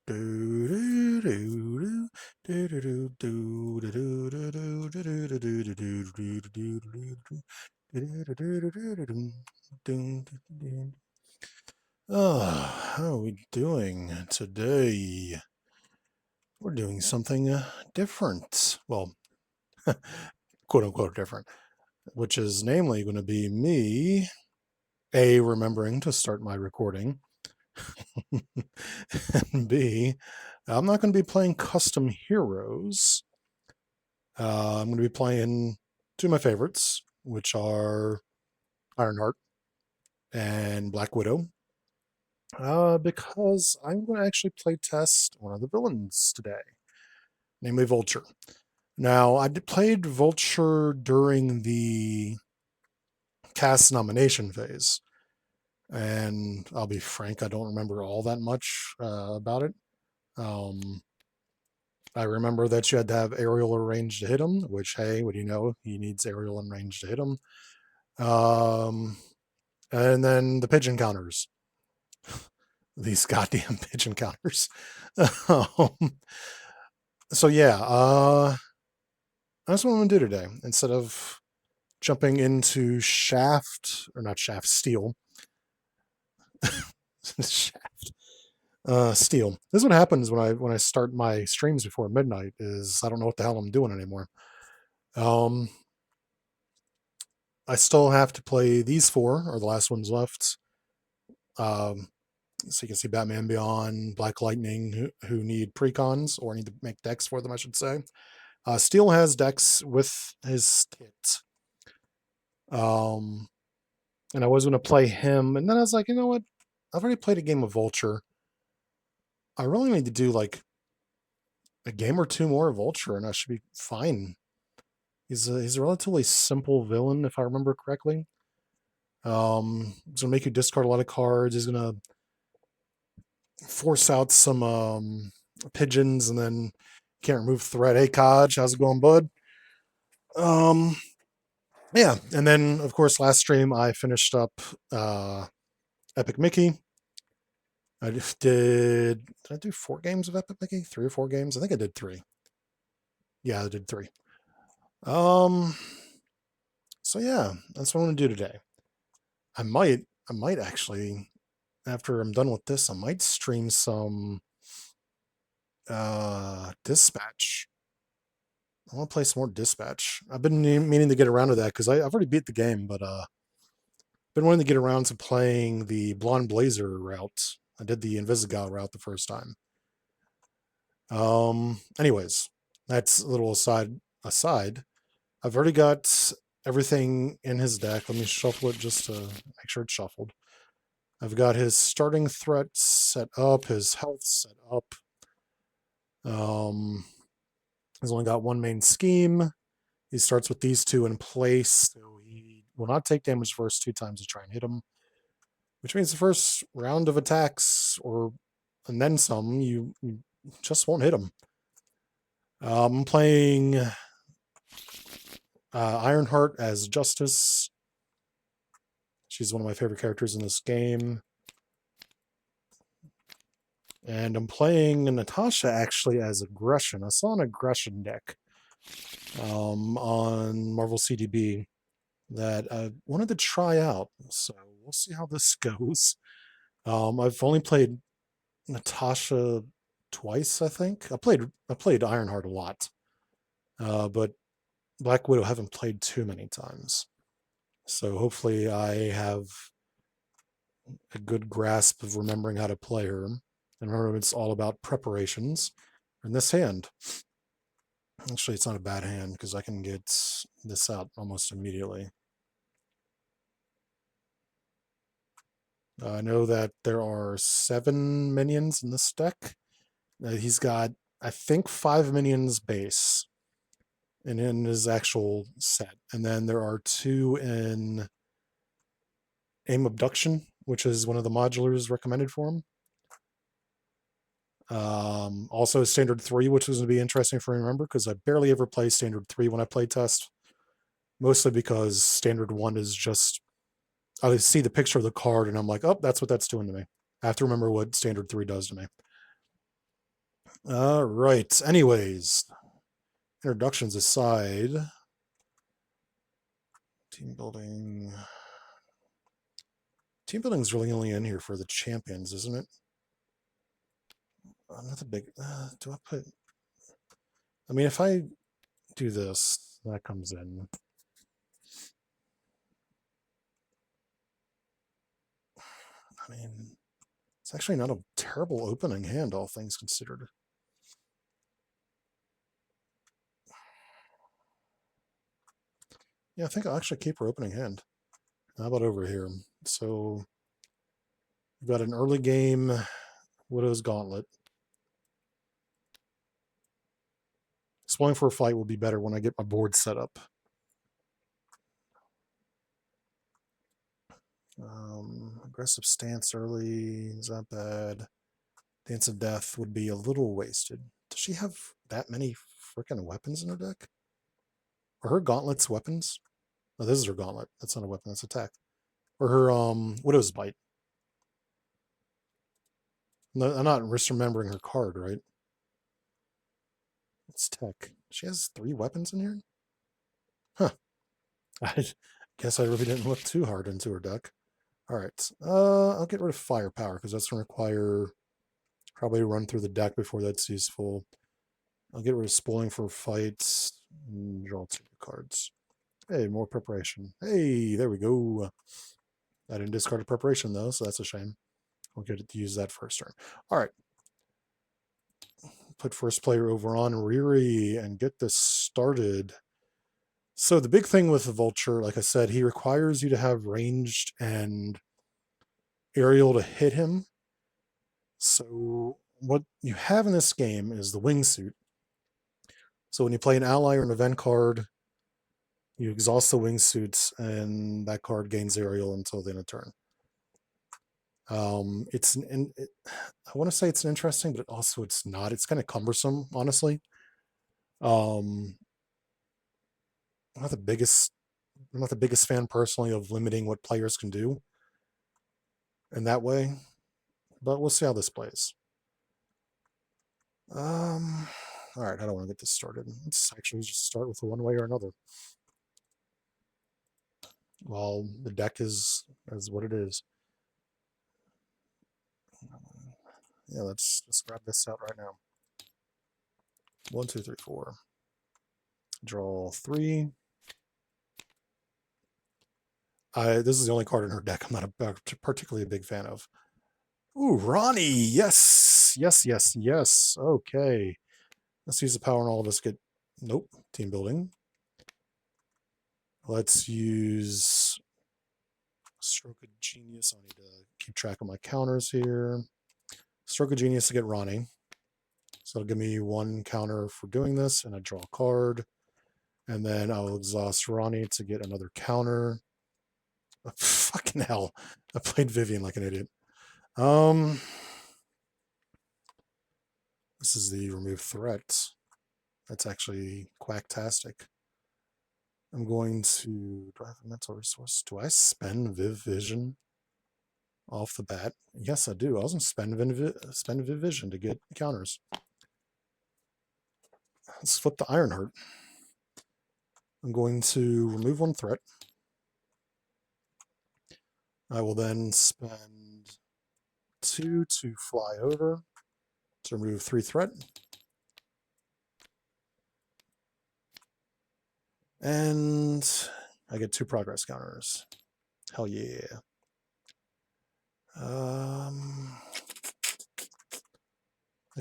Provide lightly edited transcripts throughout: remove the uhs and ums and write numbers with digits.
How are we doing today? We're doing something different. Well, quote unquote different, which is namely going to be me, A, remembering to start my recording, and B, I'm not going to be playing custom heroes. I'm going to be playing two of my favorites, which are Ironheart and Black Widow, because I'm going to actually play test one of the villains today, namely Vulture. Now, I played Vulture during the cast nomination phase, and I'll be frank, I don't remember all that much about it. Um, I remember that you had to have aerial or range to hit him, which, hey, what do you know? He needs aerial and range to hit him. And then the pigeon counters. These goddamn pigeon counters. um, so yeah, that's what I'm gonna do today. Instead of jumping into Shaft, or not Shaft, Steel. Shaft. Steel. This is what happens when I start my streams before midnight. Is I don't know what the hell I'm doing anymore. Um, I still have to play these four, or the last ones left. So you can see Batman Beyond, Black Lightning, who need precons or need to make decks for them, I should say. Steel has decks with his kit. And I was going to play him, and then I was like, you know what? I've already played a game of Vulture. I really need to do like a game or two more of Vulture, and I should be fine. He's a relatively simple villain, if I remember correctly. He's gonna make you discard a lot of cards. He's gonna force out some pigeons, and then can't remove threat. Hey, Kaj, how's it going, bud? Um, yeah, and then of course last stream I finished up Epic Mickey. I just did I do 4 games of Epic Mickey? 3 or 4 games? I think I did 3. Yeah, I did 3. Um, so yeah, that's what I'm gonna do today. I might actually, after I'm done with this, I might stream some Dispatch. I want to play some more Dispatch. I've been meaning to get around to that because I've already beat the game, but been wanting to get around to playing the Blonde Blazer route. I did the Invisigal route the first time. Anyways, that's a little aside. I've already got everything in his deck. Let me shuffle it just to make sure it's shuffled. I've got his starting threat set up, his health set up. He's only got one main scheme. He starts with these two in place, so he will not take damage the first 2 times to try and hit him, which means the first round of attacks, or and then some, you just won't hit him. I'm playing Ironheart as Justice. She's one of my favorite characters in this game. And I'm playing Natasha actually as Aggression. I saw an Aggression deck on Marvel CDB that I wanted to try out. So we'll see how this goes. I've only played Natasha twice, I think. I played Ironheart a lot, but Black Widow haven't played too many times. So hopefully I have a good grasp of remembering how to play her. And remember, it's all about preparations. In this hand, actually, it's not a bad hand because I can get this out almost immediately. I know that there are 7 minions in this deck. He's got, I think, 5 minions base and in his actual set. And then there are 2 in Aim Abduction, which is one of the modulars recommended for him. Also Standard 3, which is going to be interesting for me to remember because I barely ever play Standard 3 when I play test. Mostly because Standard 1 is just, I see the picture of the card and I'm like, oh, that's what that's doing to me. I have to remember what Standard 3 does to me. All right. Anyways, introductions aside, team building. Team building is really only in here for the champions, isn't it? Not the big. Do I put? I mean, if I do this, that comes in. I mean, it's actually not a terrible opening hand, all things considered. Yeah, I think I'll actually keep her opening hand. How about over here? So we've got an early game Widow's Gauntlet. Exploring for a fight will be better when I get my board set up. Aggressive stance early, is that bad? Dance of Death would be a little wasted. Does she have that many freaking weapons in her deck? Are her gauntlets weapons? Oh, this is her gauntlet. That's not a weapon, that's attack. Or her Widow's Bite. No, I'm not misremembering her card, right? It's tech. She has 3 weapons in here? Huh. I guess I really didn't look too hard into her deck. All right. I'll get rid of Firepower because that's going to require probably run through the deck before that's useful. I'll get rid of Spoiling for Fights and draw 2 cards. Hey, more preparation. Hey, there we go. I didn't discard a preparation though, so that's a shame. I'll get to use that first turn. All right. Put first player over on Riri and get this started. So the big thing with the Vulture, like I said, he requires you to have ranged and aerial to hit him. So what you have in this game is the wingsuit. So when you play an ally or an event card, you exhaust the wingsuits, and that card gains aerial until the end of turn. I want to say it's interesting, but also it's not. It's kind of cumbersome, honestly. Um, I'm not the biggest. I'm not the biggest fan personally of limiting what players can do in that way, but we'll see how this plays. All right, how do I want to get this started? Let's actually just start with one way or another. Well, the deck is what it is. Yeah, let's grab this out right now. 1, 2, 3, 4. Draw 3. This is the only card in her deck I'm not particularly a big fan of. Ooh, Ronnie! Yes! Yes, yes, yes. Okay. Let's use the power and all of us get... Nope. Team building. Let's use Stroke of Genius. I need to keep track of my counters here. Stroke of Genius to get Ronnie. So it'll give me 1 counter for doing this, and I draw a card. And then I'll exhaust Ronnie to get another counter. Oh, fucking hell. I played Vivian like an idiot. This is the remove threat. That's actually quacktastic. I'm going to... Do I have a mental resource? Do I spend Viv Vision off the bat? Yes, I do. I was going to spend Viv Vision to get counters. Let's flip the Ironheart. I'm going to remove 1 threat. I will then spend 2 to fly over to remove 3 threat. And I get 2 progress counters. Hell yeah. I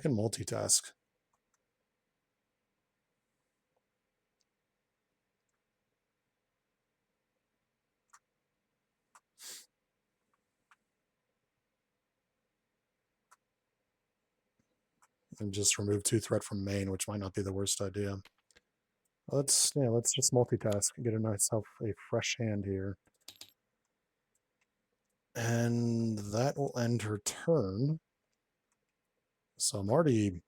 can multitask. And just remove 2 threat from main, which might not be the worst idea. Let's just multitask and get myself a fresh hand here. And that will end her turn. So I'm already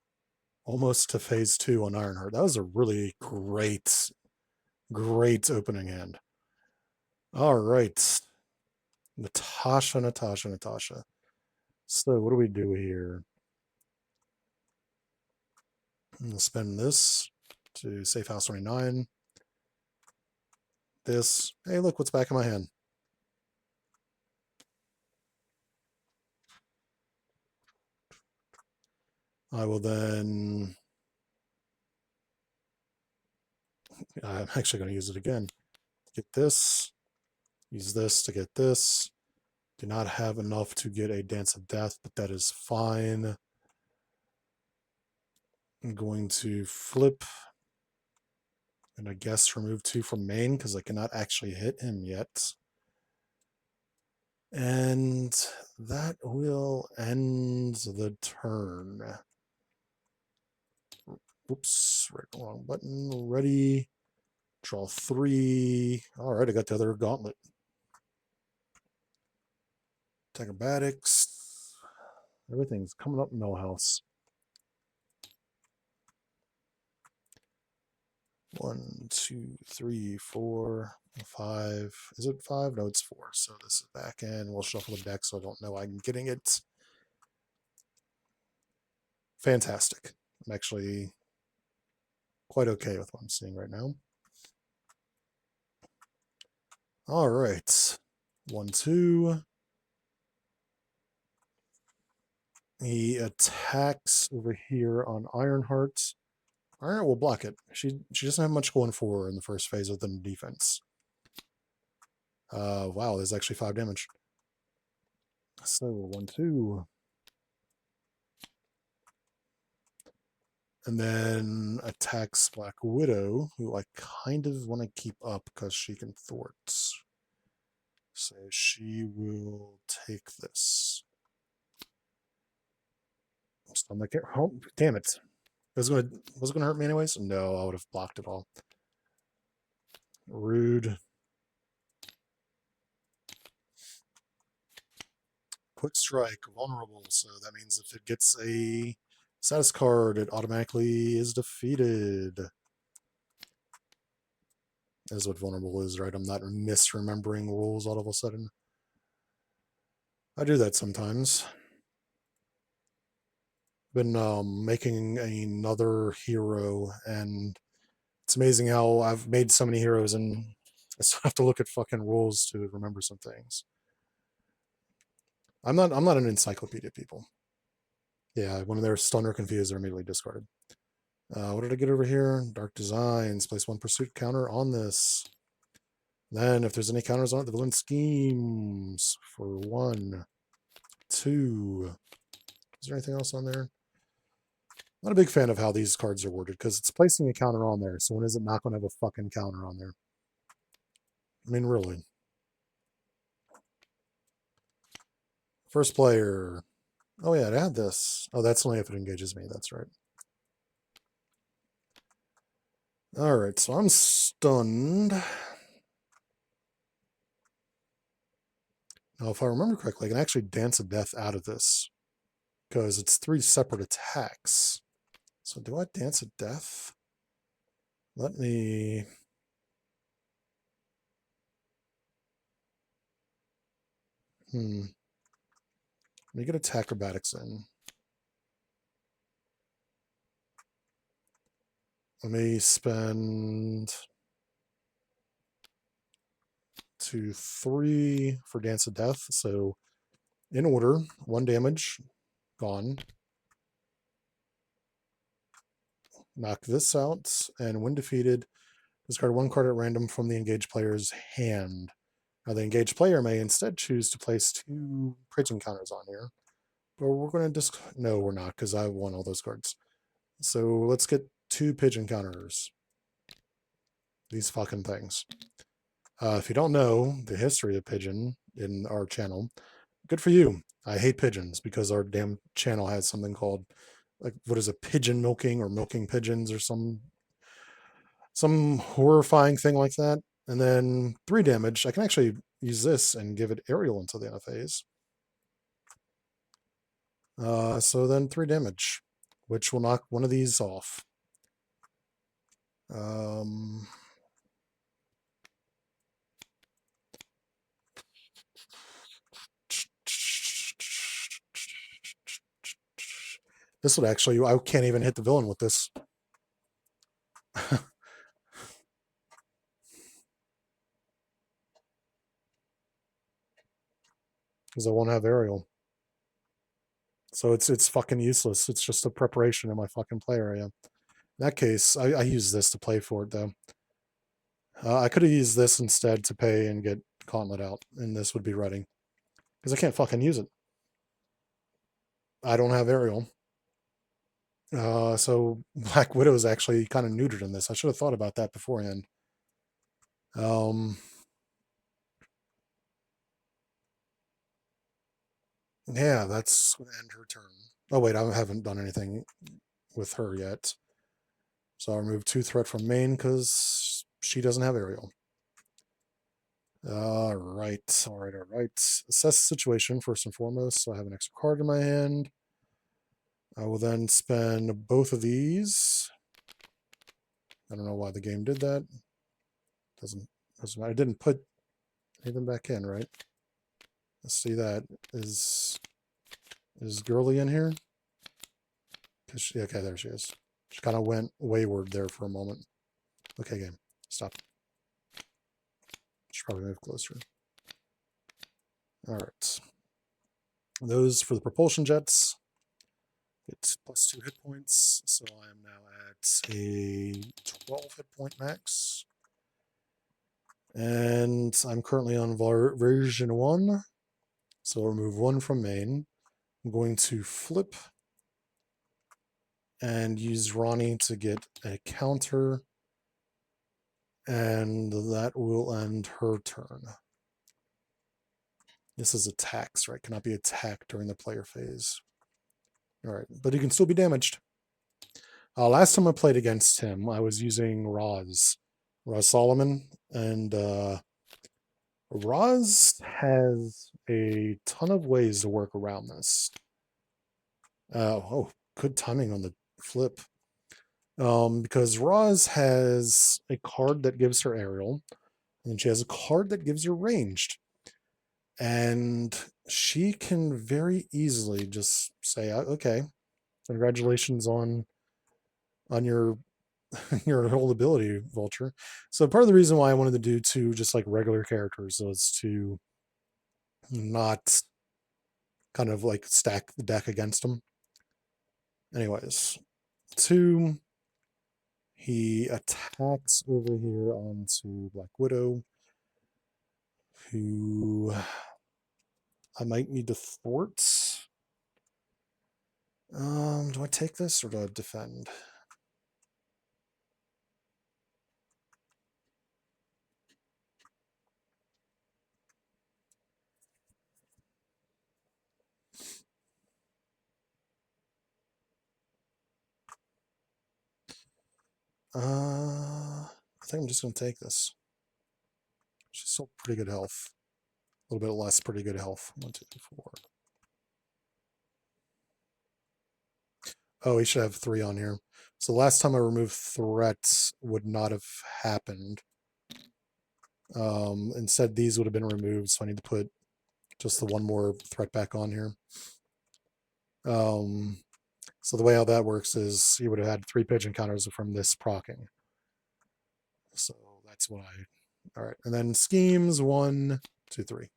almost to phase 2 on Ironheart. That was a really great opening hand. All right. Natasha. So what do we do here? I'm gonna spend this to safe house 29. This. Hey, look what's back in my hand. I will then. I'm actually going to use it again. Get this. Use this to get this. Do not have enough to get a Dance of Death, but that is fine. I'm going to flip and I guess remove 2 from main because I cannot actually hit him yet. And that will end the turn. Oops, right, wrong button. Ready. Draw 3. All right, I got the other gauntlet. Acrobatics. Everything's coming up Millhouse. 1, 2, 3, 4, 5. Is it 5? No, it's 4. So this is back in. We'll shuffle the deck so I don't know I'm getting it. Fantastic. I'm actually quite okay with what I'm seeing right now. All right. 1, 2. He attacks over here on Ironheart. Ironheart will block it. She doesn't have much going for her in the first phase of the defense. Wow, there's actually 5 damage. So 1, 2. And then attacks Black Widow, who I kind of want to keep up because she can thwart. So she will take this. I'm like, oh, damn it. Was it gonna hurt me anyways? No, I would have blocked it all. Rude. Quick strike, vulnerable. So that means if it gets a status card, it automatically is defeated. Is what vulnerable is, right? I'm not misremembering rules all of a sudden. I do that sometimes. Been making another hero, and it's amazing how I've made so many heroes, and I still have to look at fucking rules to remember some things. I'm not an encyclopedia, people. Yeah, when they're stunned or confused, they're immediately discarded. What did I get over here? Dark Designs. Place 1 pursuit counter on this. Then, if there's any counters on it, the villain schemes for 1, 2. Is there anything else on there? Not a big fan of how these cards are worded because it's placing a counter on there. So when is it not going to have a fucking counter on there? I mean, really. First player. Oh yeah, it had this. Oh, that's only if it engages me. That's right. All right, so I'm stunned. Now, if I remember correctly, I can actually dance a death out of this because it's 3 separate attacks. So do I dance a death? Let me... Let me get attack acrobatics in. Let me spend 2, 3 for Dance of Death. So in order, 1 damage, gone. Knock this out, and when defeated, discard 1 card at random from the engaged player's hand. Now the engaged player may instead choose to place 2 prison counters on here. But we're going to no, we're not, because I won all those cards. So let's get 2 pigeon counters. These fucking things. If you don't know the history of pigeon in our channel, good for you. I hate pigeons because our damn channel has something called, like, what is it, pigeon milking or milking pigeons or some horrifying thing like that. And then 3 damage. I can actually use this and give it aerial until the end of phase. So then 3 damage, which will knock one of these off. This would actually, I can't even hit the villain with this. Because I won't have aerial. So it's fucking useless. It's just a preparation in my fucking play area. In that case, I use this to play for it, though. I could have used this instead to pay and get Gauntlet out, and this would be ready. Because I can't fucking use it. I don't have aerial. So Black Widow is actually kind of neutered in this. I should have thought about that beforehand. Yeah, that's going to end her turn. Oh, wait, I haven't done anything with her yet. So I'll remove 2 threat from main because she doesn't have aerial. All right. Assess the situation first and foremost. So I have an extra card in my hand. I will then spend both of these. I don't know why the game did that. Doesn't matter. I didn't put anything back in, right? Let's see that. Is Girly in here? Okay, there she is. She kind of went wayward there for a moment. Okay, game. Stop. Should probably move closer. All right. Those for the propulsion jets. It's plus 2 hit points, so I am now at a 12 hit point max. And I'm currently on version 1, so I'll remove 1 from main. I'm going to flip and use Ronnie to get a counter, and that will end her turn. This is attacks, right? Cannot be attacked during the player phase. All right, but he can still be damaged. Last time I played against him, I was using Roz Solomon, and Roz has a ton of ways to work around this. Oh, good timing on the flip. Because Roz has a card that gives her aerial, and she has a card that gives her ranged. And she can very easily just say, okay, congratulations on your your whole ability, Vulture. So part of the reason why I wanted to do 2 just like regular characters was to not kind of like stack the deck against them. Anyways, 2, he attacks over here onto Black Widow, who I might need to thwart. Do I take this or do I defend? I think I'm just going to take this. She's still pretty good health. A little bit less pretty good health. 1, 2, 3, 4. Oh, he should have 3 on here. So last time I removed threats would not have happened. Instead, these would have been removed, so I need to put just the 1 more threat back on here. So the way how that works is he would have had 3 pigeon counters from this procking. So that's why. All right, and then schemes 1, 2, 3.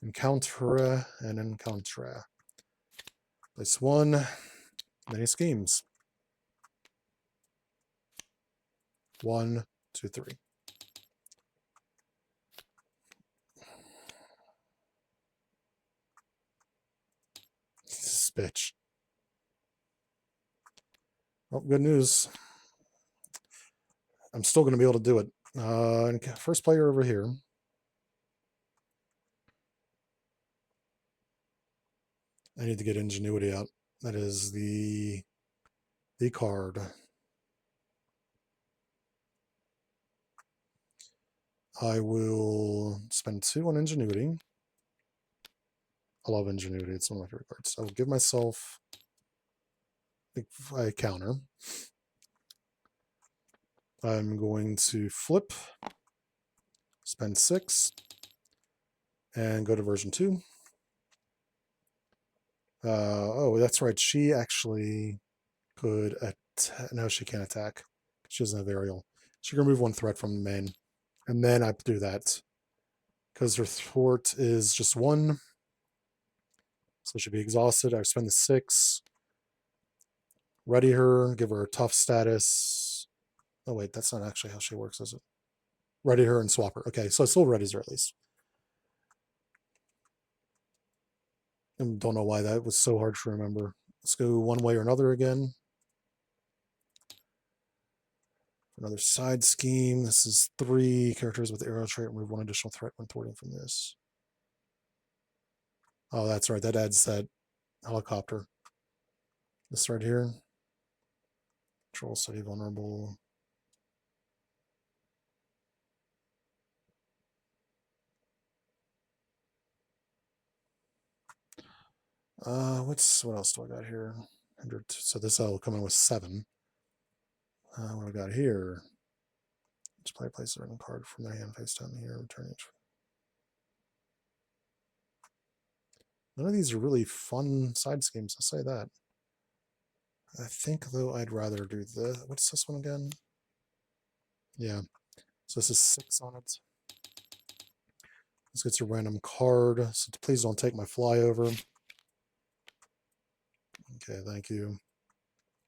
Encounter and encounter. Place 1. Many schemes. 1, 2, 3. This bitch. Oh, good news. I'm still going to be able to do it. First player over here. I need to get ingenuity out. That is the card. I will spend 2 on ingenuity. I love ingenuity. It's one of my favorite cards. I will give myself a counter. I'm going to flip, spend 6, and go to version 2. Oh, that's right. She actually could No, she can't attack. She doesn't have aerial. She can remove one threat from the main. And then I do that. Because her thwart is just 1. So she'll be exhausted. I spend the 6. Ready her, give her a tough status. Oh, wait, that's not actually how she works, is it? Ready her and swap her. Okay, so I still readies her at least. And don't know why that was so hard to remember. Let's go one way or another again. Another side scheme. This is 3 characters with arrow trait. Remove 1 additional threat when thwarting from this. Oh, that's right. That adds that helicopter. This right here. Control study vulnerable. What else do I got here? 100. So this will come in with 7. What do I got here? Each player places a random card from their hand face down here, return each. None of these are really fun side schemes, I'll say that. I think, though, I'd rather do the. What's this one again? Yeah. So this is 6 on it. This gets a random card. So please don't take my flyover. Okay, thank you.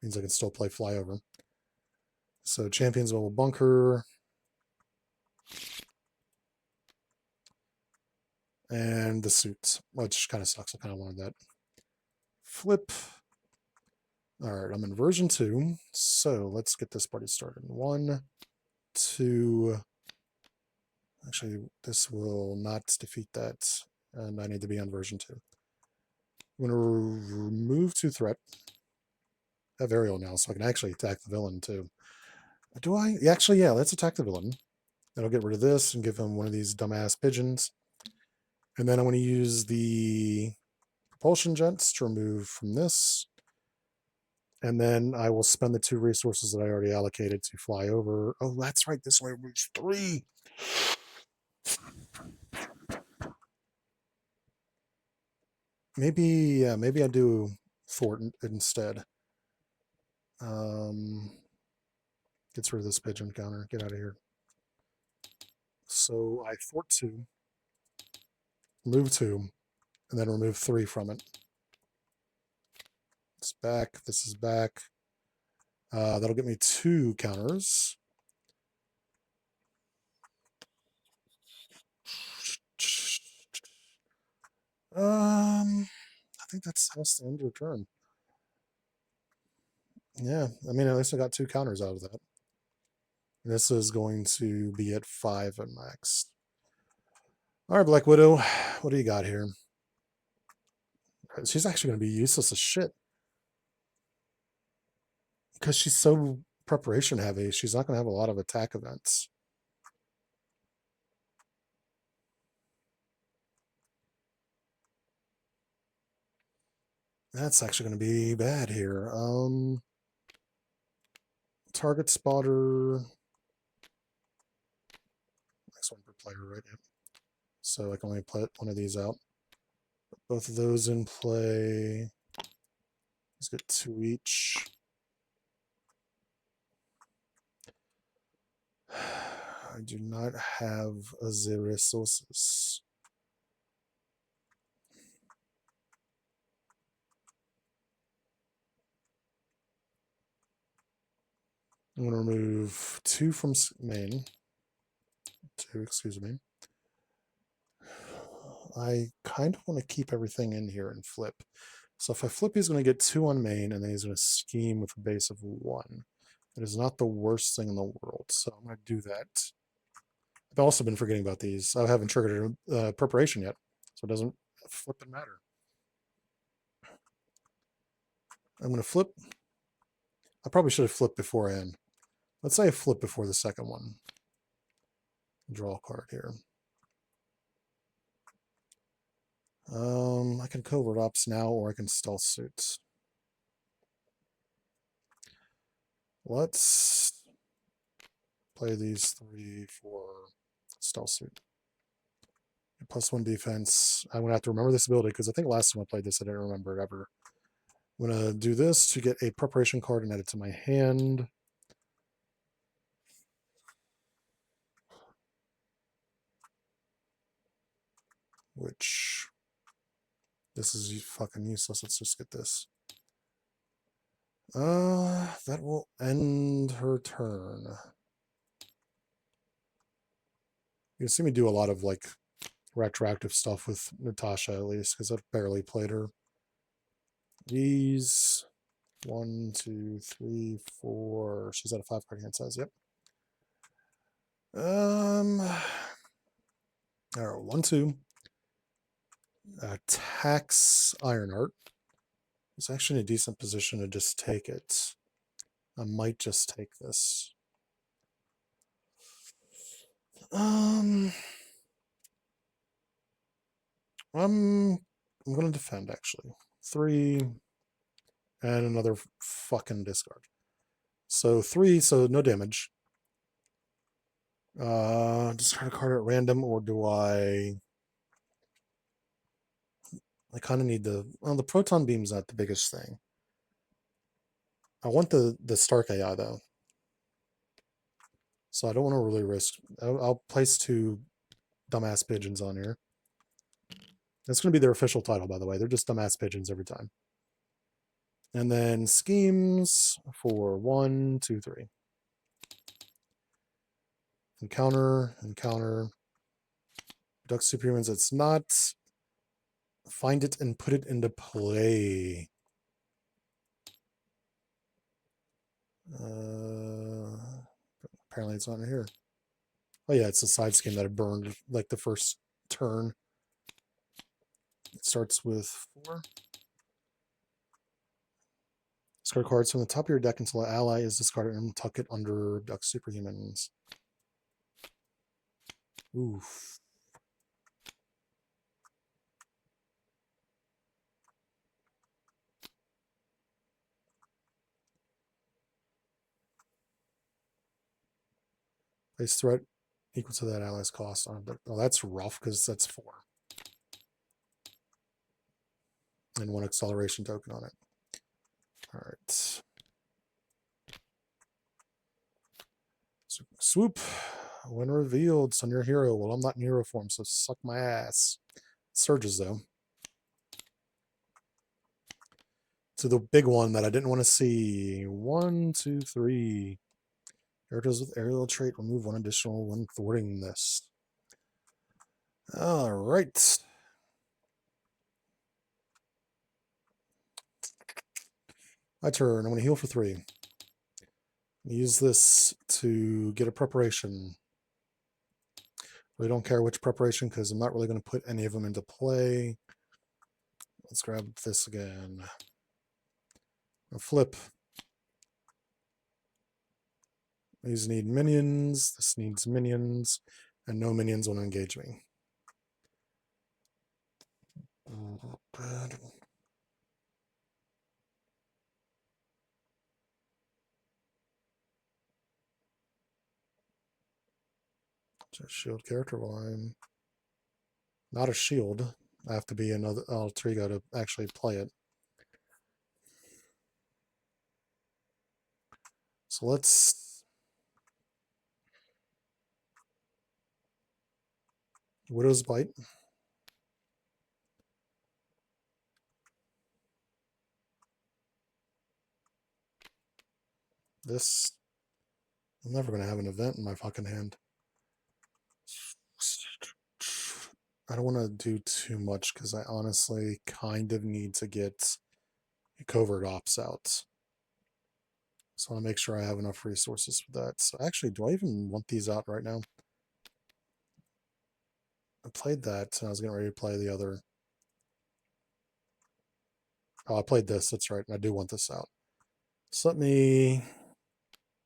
Means I can still play flyover. So Champions Level Bunker. And the suit, which kind of sucks. I kind of wanted that. Flip. All right, I'm in version 2. So let's get this party started. 1, 2. Actually, this will not defeat that. And I need to be on version 2. I'm going to remove 2 threat. I have aerial now, so I can actually attack the villain too. Do I? Actually, yeah, let's attack the villain. Then I'll get rid of this and give him one of these dumbass pigeons. And then I'm going to use the propulsion jets to remove from this. And then I will spend the 2 resources that I already allocated to fly over. Oh, that's right. This way removes 3. Maybe I do thwart instead. Gets rid of this pigeon counter. Get out of here. So I thwart 2, remove 2, and then remove 3 from it. It's back. This is back. That'll get me 2 counters. I think that's the end of your turn. Yeah, I mean, at least I got 2 counters out of that. This is going to be at 5 at max. All right, Black Widow, what do you got here? She's actually going to be useless as shit. Because she's so preparation heavy, she's not going to have a lot of attack events. That's actually going to be bad here. Target spotter. Next one per player, right? Yep. So I can only put one of these out. Both of those in play. Let's get 2 each. I do not have the resources. I'm going to remove 2 from main. 2, excuse me. I kind of want to keep everything in here and flip. So if I flip, he's going to get 2 on main, and then he's going to scheme with a base of 1. It is not the worst thing in the world, so I'm going to do that. I've also been forgetting about these. I haven't triggered preparation yet, so it doesn't flip and matter. I'm going to flip. I probably should have flipped beforehand. Let's say I flip before the second one. Draw a card here. I can covert ops now, or I can stealth suits. Let's play these 3 for stealth suit. +1 defense. I'm gonna have to remember this ability because I think last time I played this, I didn't remember it ever. I'm going to do this to get a preparation card and add it to my hand. Which, this is fucking useless. Let's just get this. That will end her turn. You can see me do a lot of like retroactive stuff with Natasha, at least, because I've barely played her. These 1, 2, 3, 4. She's at a 5-card hand size. Yep. All right, 1, 2. Attacks Ironheart. It's actually in a decent position to just take it. I might just take this. I'm going to defend, actually. 3 and another fucking discard. So 3, so no damage. Discard a card at random, or do I kind of need the... Well, the proton beam's not the biggest thing. I want the Stark AI, though. So I don't want to really risk... I'll place 2 dumbass pigeons on here. That's going to be their official title, by the way. They're just dumbass pigeons every time. And then schemes for 1, 2, 3. Encounter, encounter. Duck superhumans, it's not. Find it and put it into play. Apparently it's not in here. Oh yeah, it's a side scheme that I burned like the first turn. It starts with 4. Discard cards from the top of your deck until an ally is discarded and tuck it under Duck Superhumans. Oof. Place threat equal to that ally's cost. Oh, that's rough because that's 4. And 1 acceleration token on it. All right. Swoop. When revealed, son, you're a hero. Well, I'm not in hero form, so suck my ass. Surges, though. To the big one that I didn't want to see. 1, 2, 3. Characters with aerial trait, remove 1 additional when thwarting this. All right. My turn. I'm going to heal for 3. Use this to get a preparation. Really don't care which preparation because I'm not really going to put any of them into play. Let's grab this again. I'll flip. These need minions. This needs minions. And no minions want to engage me. Just shield character while I'm not a shield. I have to be another alter ego to actually play it. So let's... Widow's Bite. This... I'm never going to have an event in my fucking hand. I don't want to do too much because I honestly kind of need to get covert ops out. So I want to make sure I have enough resources for that. So actually, do I even want these out right now? I played that, and I was getting ready to play the other. Oh, I played this. That's right. I do want this out. So let me...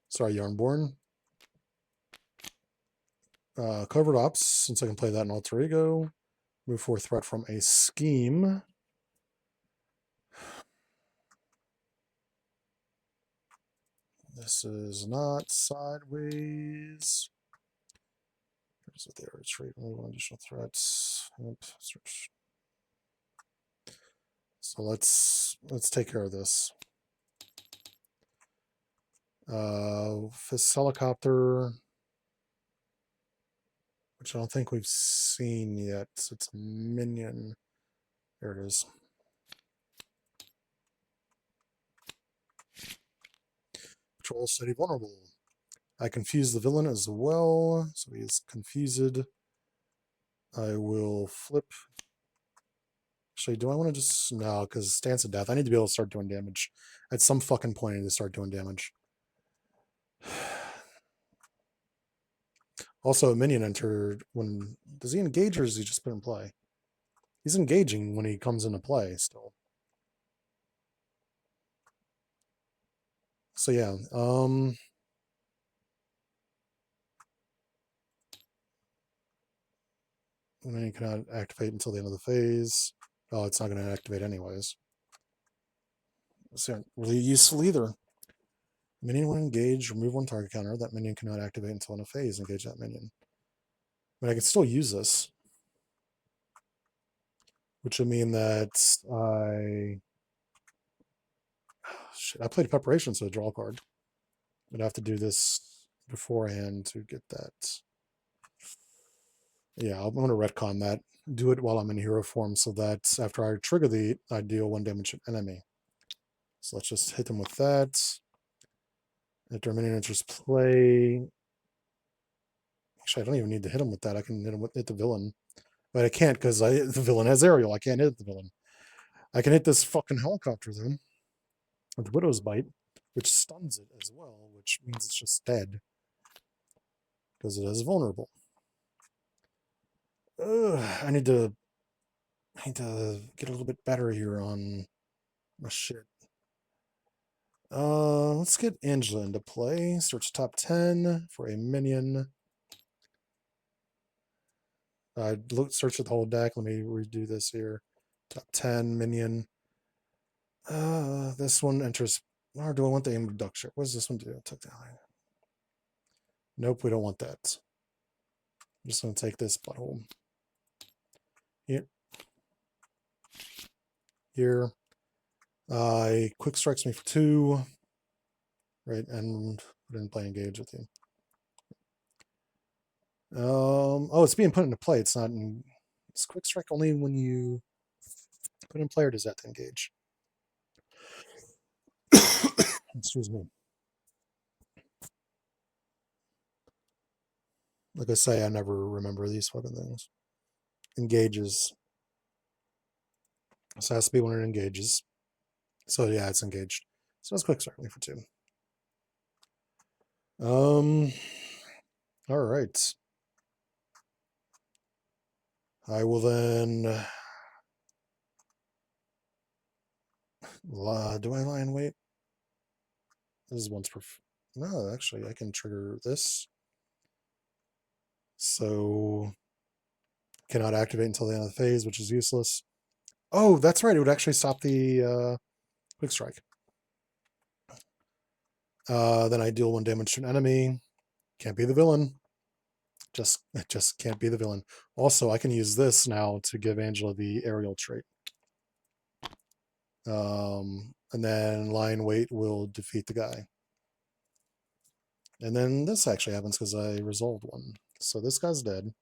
Sorry, Yarnborn. Covert Ops, since I can play that in Alter Ego. Move for threat from a scheme. This is not sideways. Here's what they are. Retreat. Only 1 additional threats. Yep. So let's take care of this. This helicopter, which I don't think we've seen yet. It's a minion. There it is. Control steady vulnerable. I confuse the villain as well, so he's confused. I will flip. Actually, do I want to just... No, because Stance of Death. I need to be able to start doing damage. At some fucking point, I need to start doing damage. Also, a minion entered when... Does he engage or does he just put in play? He's engaging when he comes into play still. So yeah, minion cannot activate until the end of the phase. Oh, it's not going to activate anyways. It's not really useful either. Minion when engaged, remove one target counter. That minion cannot activate until in a phase. Engage that minion. But I can still use this, which would mean that shit, I played preparation, so I draw a card. I'd have to do this beforehand to get that. Yeah, I'm going to retcon that. Do it while I'm in hero form so that after I trigger I deal 1 damage to enemy. So let's just hit them with that. After a minion enters play. Actually, I don't even need to hit him with that. I can hit the villain. But I can't because the villain has aerial. I can't hit the villain. I can hit this fucking helicopter then with Widow's Bite, which stuns it as well, which means it's just dead because it is vulnerable. I need to get a little bit better here on my shit. Let's get Angela into play. Search top 10 for a minion. Search the whole deck. Let me redo this here. Top 10 minion. This one enters. Or do I want the aim reduction? What does this one do? Nope, we don't want that. I'm just going to take this butthole. Here. Quick strikes me for 2. Right, and put in play engage with you. Oh, it's being put into play. It's not in. It's quick strike only when you put in play, or does that engage? Excuse me. Like I say, I never remember these fucking things. Engages. This has to be when it engages. So yeah, it's engaged. So it's quick strike me for 2. All right. I will then. Do I lie in wait? This is once per. No, actually, I can trigger this. So cannot activate until the end of the phase, which is useless. Oh, that's right. It would actually stop the quick strike. Then I deal 1 damage to an enemy. Can't be the villain. Just can't be the villain. Also, I can use this now to give Angela the aerial trait. And then Lion Weight will defeat the guy. And then this actually happens because I resolved 1. So this guy's dead.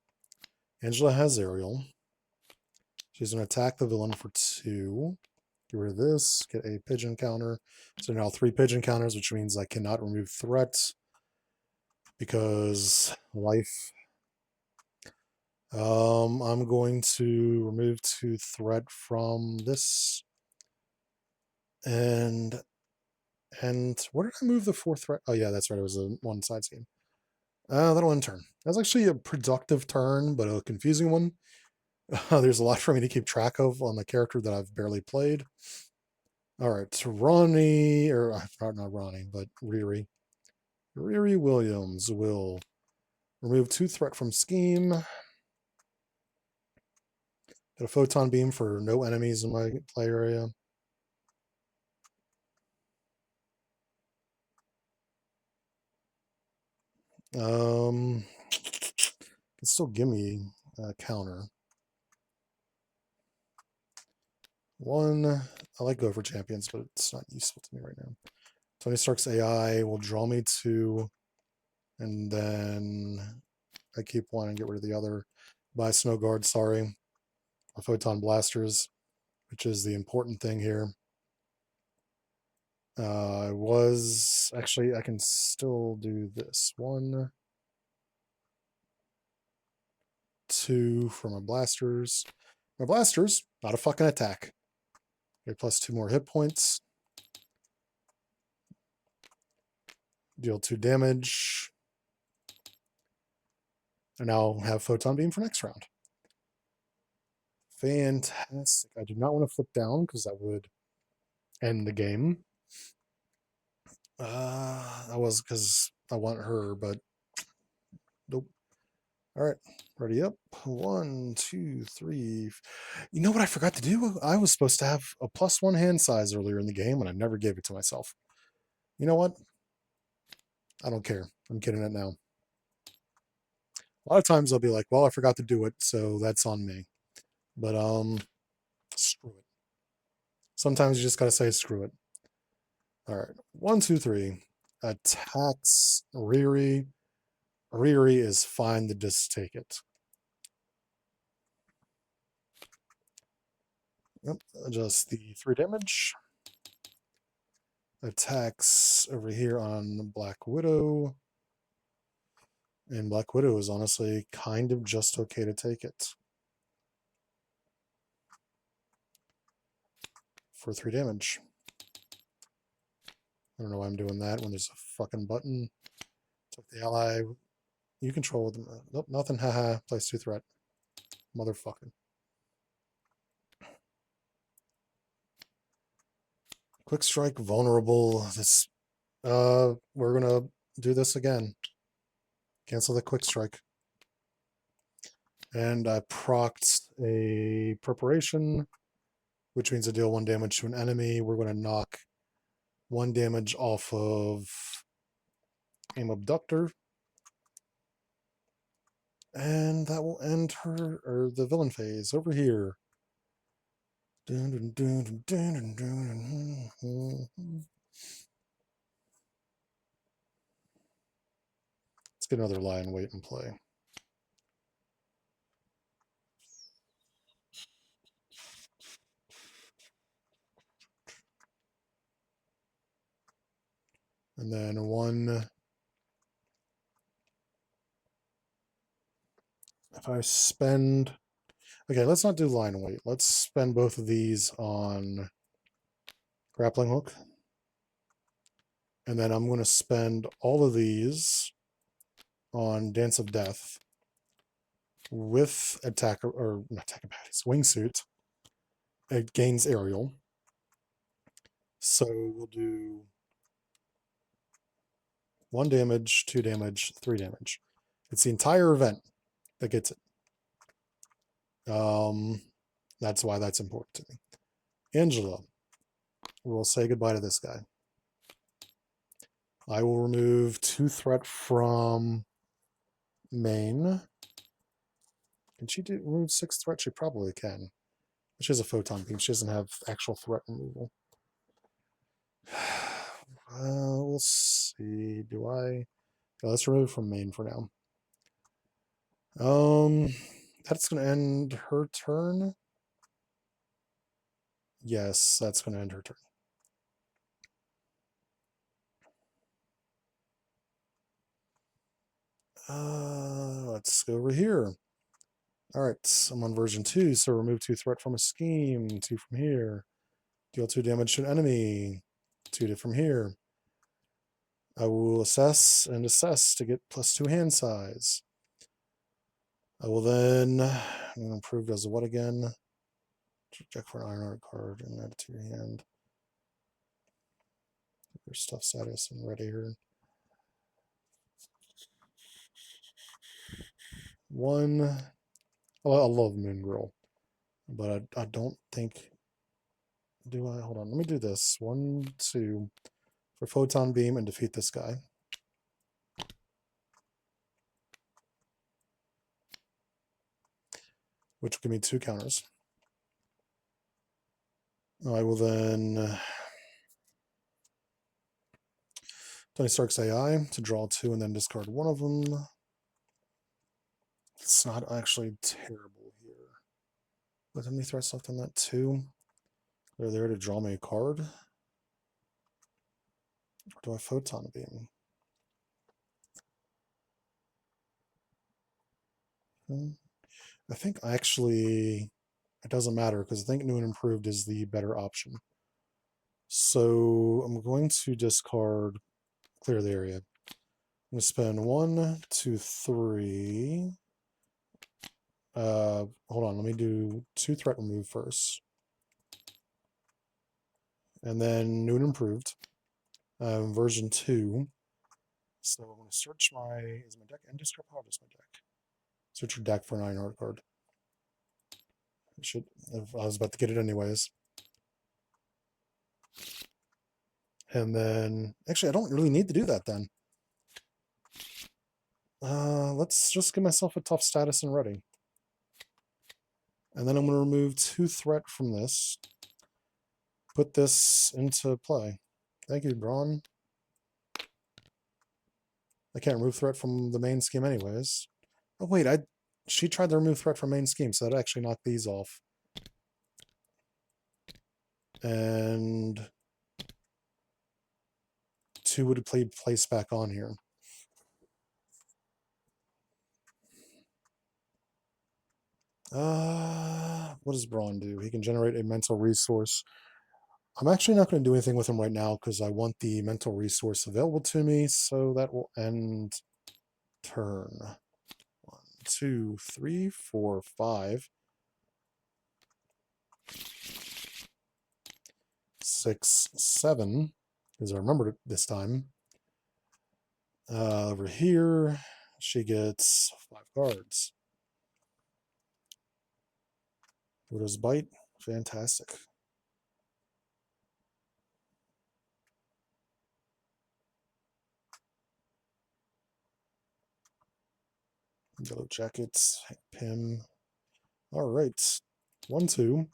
Angela has aerial. She's going to attack the villain for 2. Get rid of this. Get a pigeon counter. So now 3 pigeon counters, which means I cannot remove threats because life. I'm going to remove 2 threat from this. And where did I move the 4th threat? Oh yeah, that's right. It was a 1 side scheme. That'll end turn. That's actually a productive turn, but a confusing one. There's a lot for me to keep track of on the character that I've barely played. All right, so Ronnie, or not Ronnie, but Riri. Riri Williams will remove 2 threat from scheme. Get a photon beam for no enemies in my play area. Can still give me a counter. 1. I like Go for Champions, but it's not useful to me right now. Tony Stark's AI will draw me 2, and then I keep 1 and get rid of the other. Buy Snow Guard, sorry. A Photon Blasters, which is the important thing here. I can still do this. 1, 2 for my blasters. My blasters, not a fucking attack. Get plus 2 more hit points. Deal 2 damage. And now have Photon Beam for next round. Fantastic. I do not want to flip down because that would end the game. That was because I want her, but nope. All right, ready up. 1, 2, 3. You know what I forgot to do? I was supposed to have a +1 hand size earlier in the game, and I never gave it to myself. You know what? I don't care. I'm getting it now. A lot of times I'll be like, well, I forgot to do it, so that's on me. But screw it. Sometimes you just gotta say screw it. All right, 1, 2, 3. Attacks Riri. Riri is fine to just take it. Yep, adjust the 3 damage. Attacks over here on Black Widow. And Black Widow is honestly kind of just okay to take it. For 3 damage. I don't know why I'm doing that when there's a fucking button. Took the ally you control them. Nope, nothing. Haha. Place 2 threat. Motherfucker. Quick strike, vulnerable. This. We're gonna do this again. Cancel the quick strike. And I procced a preparation, which means I deal 1 damage to an enemy. We're gonna knock 1 damage off of Aim Abductor. And that will end her, or the villain phase over here. Let's get another lie in wait and play. And then 1. If I spend. Okay, let's not do line weight. Let's spend both of these on grappling hook. And then I'm going to spend all of these on Dance of Death with attack, or not attack abilities, wingsuit. It gains aerial. So we'll do 1 damage, 2 damage, 3 damage. It's the entire event that gets it. That's why that's important to me. Angela. We'll say goodbye to this guy. I will remove 2 threat from main. Can she remove 6 threat? She probably can. She has a photon beam. She doesn't have actual threat removal. We'll see. Do I? Yeah, let's remove from main for now. That's going to end her turn. Yes, that's going to end her turn. Let's go over here. All right, I'm on version 2, so remove 2 threat from a scheme, 2 from here. Deal 2 damage to an enemy, 2 from here. I will assess and assess to get +2 hand size. I will then improve as a what again? Check for an Ironheart card and add it to your hand. Your stuff status and ready here. 1. Oh, I love Moon Girl, but I don't think. Do I? Hold on. Let me do this. 1, 2 for photon beam and defeat this guy. Which will give me 2 counters. I will then Tony Stark's AI to draw 2 and then discard one of them. It's not actually terrible here. But how many threats left on that? 2. They're there to draw me a card. Or do I Photon Beam? I think actually it doesn't matter because I think new and improved is the better option. So I'm going to discard, clear the area. I'm going to spend 1, 2, 3. Hold on, let me do 2 threat remove first. And then new and improved. Version 2. So I'm going to search is my deck and discard power? Just my deck. Search your deck for an Ironheart card. I was about to get it anyways. And then, actually, I don't really need to do that then. Let's just give myself a tough status and ready. And then I'm going to remove 2 threat from this. Put this into play. Thank you, Braun. I can't remove threat from the main scheme anyways. Oh, wait, she tried to remove threat from main scheme, so that actually knocked these off. And 2 would have played place back on here. What does Braun do? He can generate a mental resource. I'm actually not going to do anything with him right now because I want the mental resource available to me, so that will end turn. 1, 2, 3, 4, 5, 6, 7, because I remembered it this time. Over here, she gets 5 cards. Widow's Bite, fantastic. Yellow Jackets, Pim. All right, 1, 2.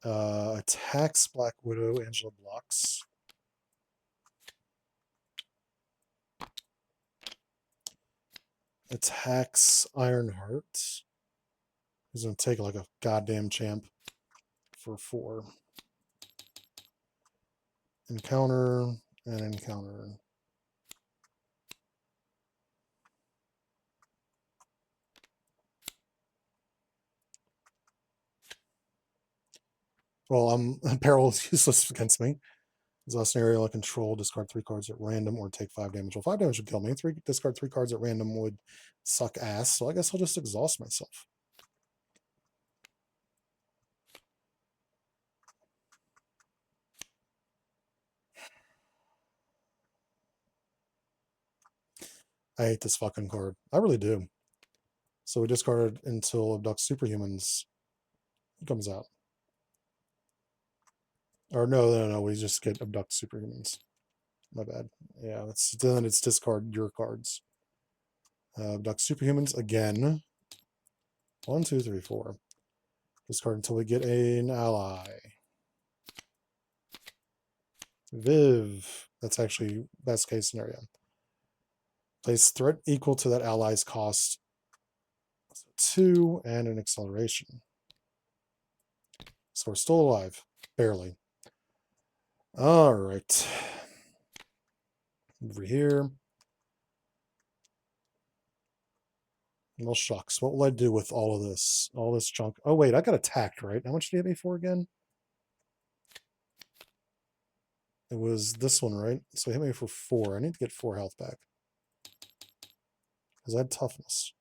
Attacks Black Widow, Angela blocks. Attacks Ironheart. He's going to take like a goddamn champ for 4. Encounter and encounter. Well, Peril is useless against me. Exhaust an area I control, discard 3 cards at random or take 5 damage. Well, 5 damage would kill me. Discard 3 cards at random would suck ass, so I guess I'll just exhaust myself. I hate this fucking card. I really do. So we discard until Abduct Superhumans comes out. Or no, we just get Abduct Superhumans. My bad. Yeah, then it's discard your cards. Abduct Superhumans again. 1, 2, 3, 4. Discard until we get an ally. Viv. That's actually best case scenario. Place threat equal to that ally's cost. So 2 and an acceleration. So we're still alive. Barely. All right. Over here. Well, shucks. What will I do with all of this? All this junk. Oh, wait. I got attacked, right? How much did he hit me for again? It was this one, right? So he hit me for 4. I need to get 4 health back. Because I had toughness.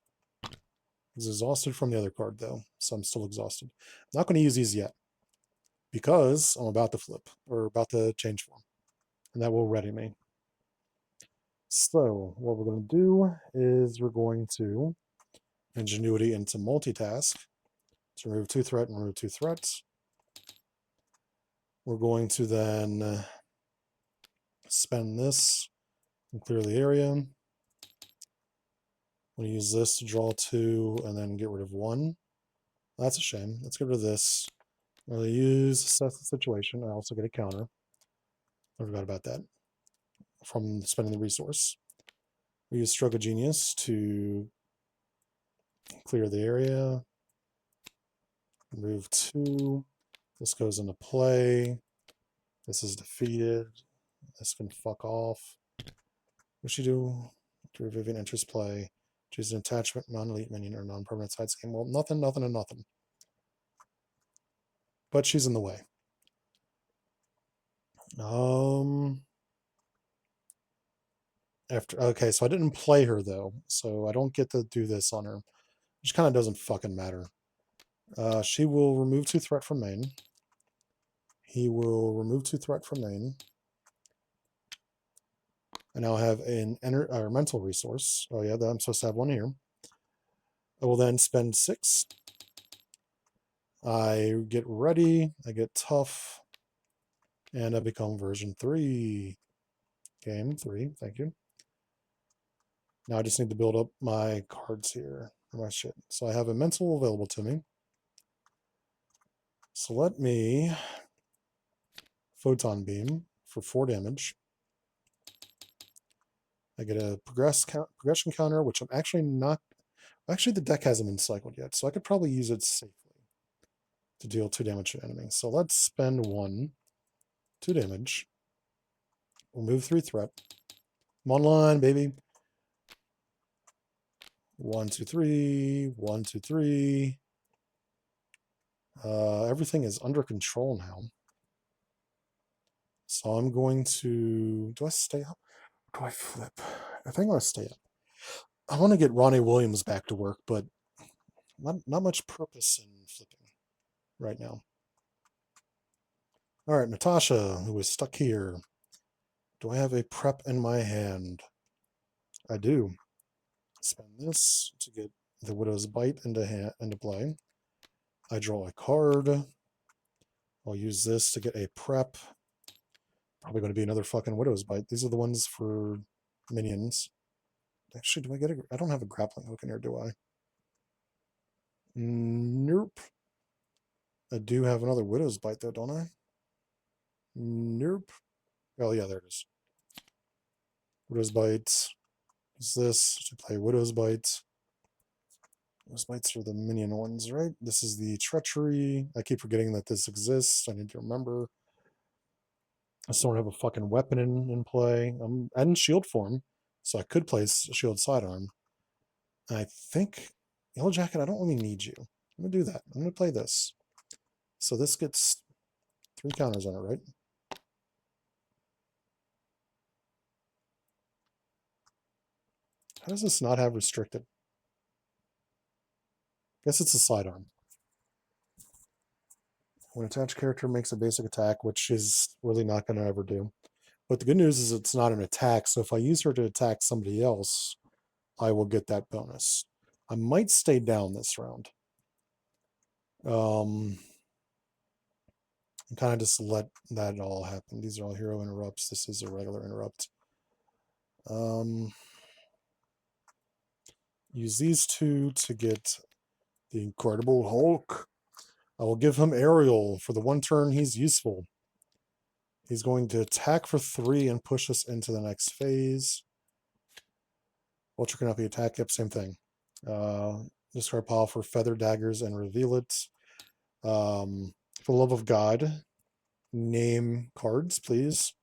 I was exhausted from the other card, though. So I'm still exhausted. I'm not going to use these yet. Because I'm about to flip. Or about to change form. And that will ready me. So what we're going to do is we're going to Ingenuity into multitask to remove 2 threat and remove 2 threats. We're going to then spend this and clear the area. I'm going to use this to draw 2 and then get rid of 1. That's a shame. Let's get rid of this. I'll use assess the situation. I also get a counter. I forgot about that from spending the resource. We use Stroke of Genius to clear the area. Move 2. This goes into play. This is defeated. This can fuck off. What should you do? To Vivian enters play. Choose an attachment, non-elite minion, or non-permanent side scheme. Well, nothing, nothing, and nothing. But she's in the way. Okay, so I didn't play her though, so I don't get to do this on her, which kind of doesn't fucking matter. She will remove 2 threat from main. He will remove 2 threat from main. I now have an mental resource. Oh yeah, I'm supposed to have one here. I will then spend 6. I get ready. I get tough, and I become version 3. Game 3. Thank you. Now I just need to build up my cards here for my shit. So I have a mental available to me. So let me photon beam for 4 damage. I get a progression counter, which I'm actually not. Actually, the deck hasn't been cycled yet, so I could probably use it safely to deal 2 damage to enemies. So let's spend 1, 2 damage. Remove 3 threat. I'm online, baby. 1, 2, 3. 1, 2, 3. Everything is under control now. So I'm going to. Do I stay up? Or do I flip? I think I'm going to stay up. I want to get Ronnie Williams back to work, but not much purpose in flipping right now. All right, Natasha, who is stuck here. Do I have a prep in my hand? I do. Spend this to get the Widow's Bite into play. I draw a card. I'll use this to get a prep. Probably going to be another fucking Widow's Bite. These are the ones for minions. Actually, do I get I don't have a grappling hook in here, do I? Nope. I do have another Widow's Bite, though, don't I? Nope. Oh, yeah, there it is. Widow's Bite. Use this to play Widow's Bite. Those bites are the minion ones, right? This is the treachery. I keep forgetting that this exists. I need to remember. I still don't have a fucking weapon in play. I'm in shield form, so I could place a shield sidearm. I think Yellow Jacket, I don't really need you. I'm gonna do that. I'm gonna play this. So this gets 3 counters on it, right? How does this not have restricted? Guess it's a sidearm. When attached character makes a basic attack, which is really not going to ever do. But the good news is it's not an attack, so if I use her to attack somebody else, I will get that bonus. I might stay down this round. And kind of just let that all happen. These are all hero interrupts. This is a regular interrupt. Use these 2 to get the Incredible Hulk. I will give him Aerial for the 1 turn he's useful. He's going to attack for 3 and push us into the next phase. Vulture cannot be attacked. Yep, same thing. Discard pile for Feather Daggers and reveal it. For the love of God, name cards, please.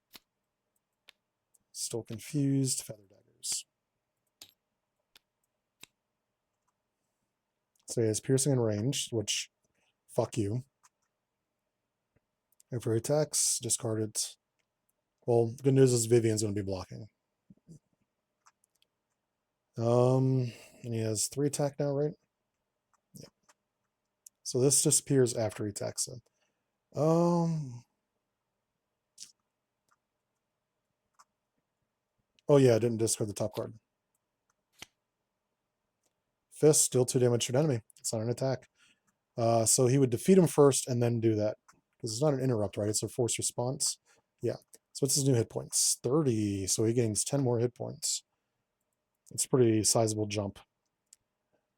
Still confused. Feather Daggers. So he has piercing and range, which, fuck you. If he attacks, discard it. Well, the good news is Vivian's going to be blocking. And he has 3 attack now, right? Yeah. So this disappears after he attacks him. Oh yeah, I didn't discard the top card. Fist, deal 2 damage to an enemy. It's not an attack. So he would defeat him first and then do that. Because it's not an interrupt, right? It's a forced response. Yeah. So what's his new hit points? 30. So he gains 10 more hit points. It's a pretty sizable jump.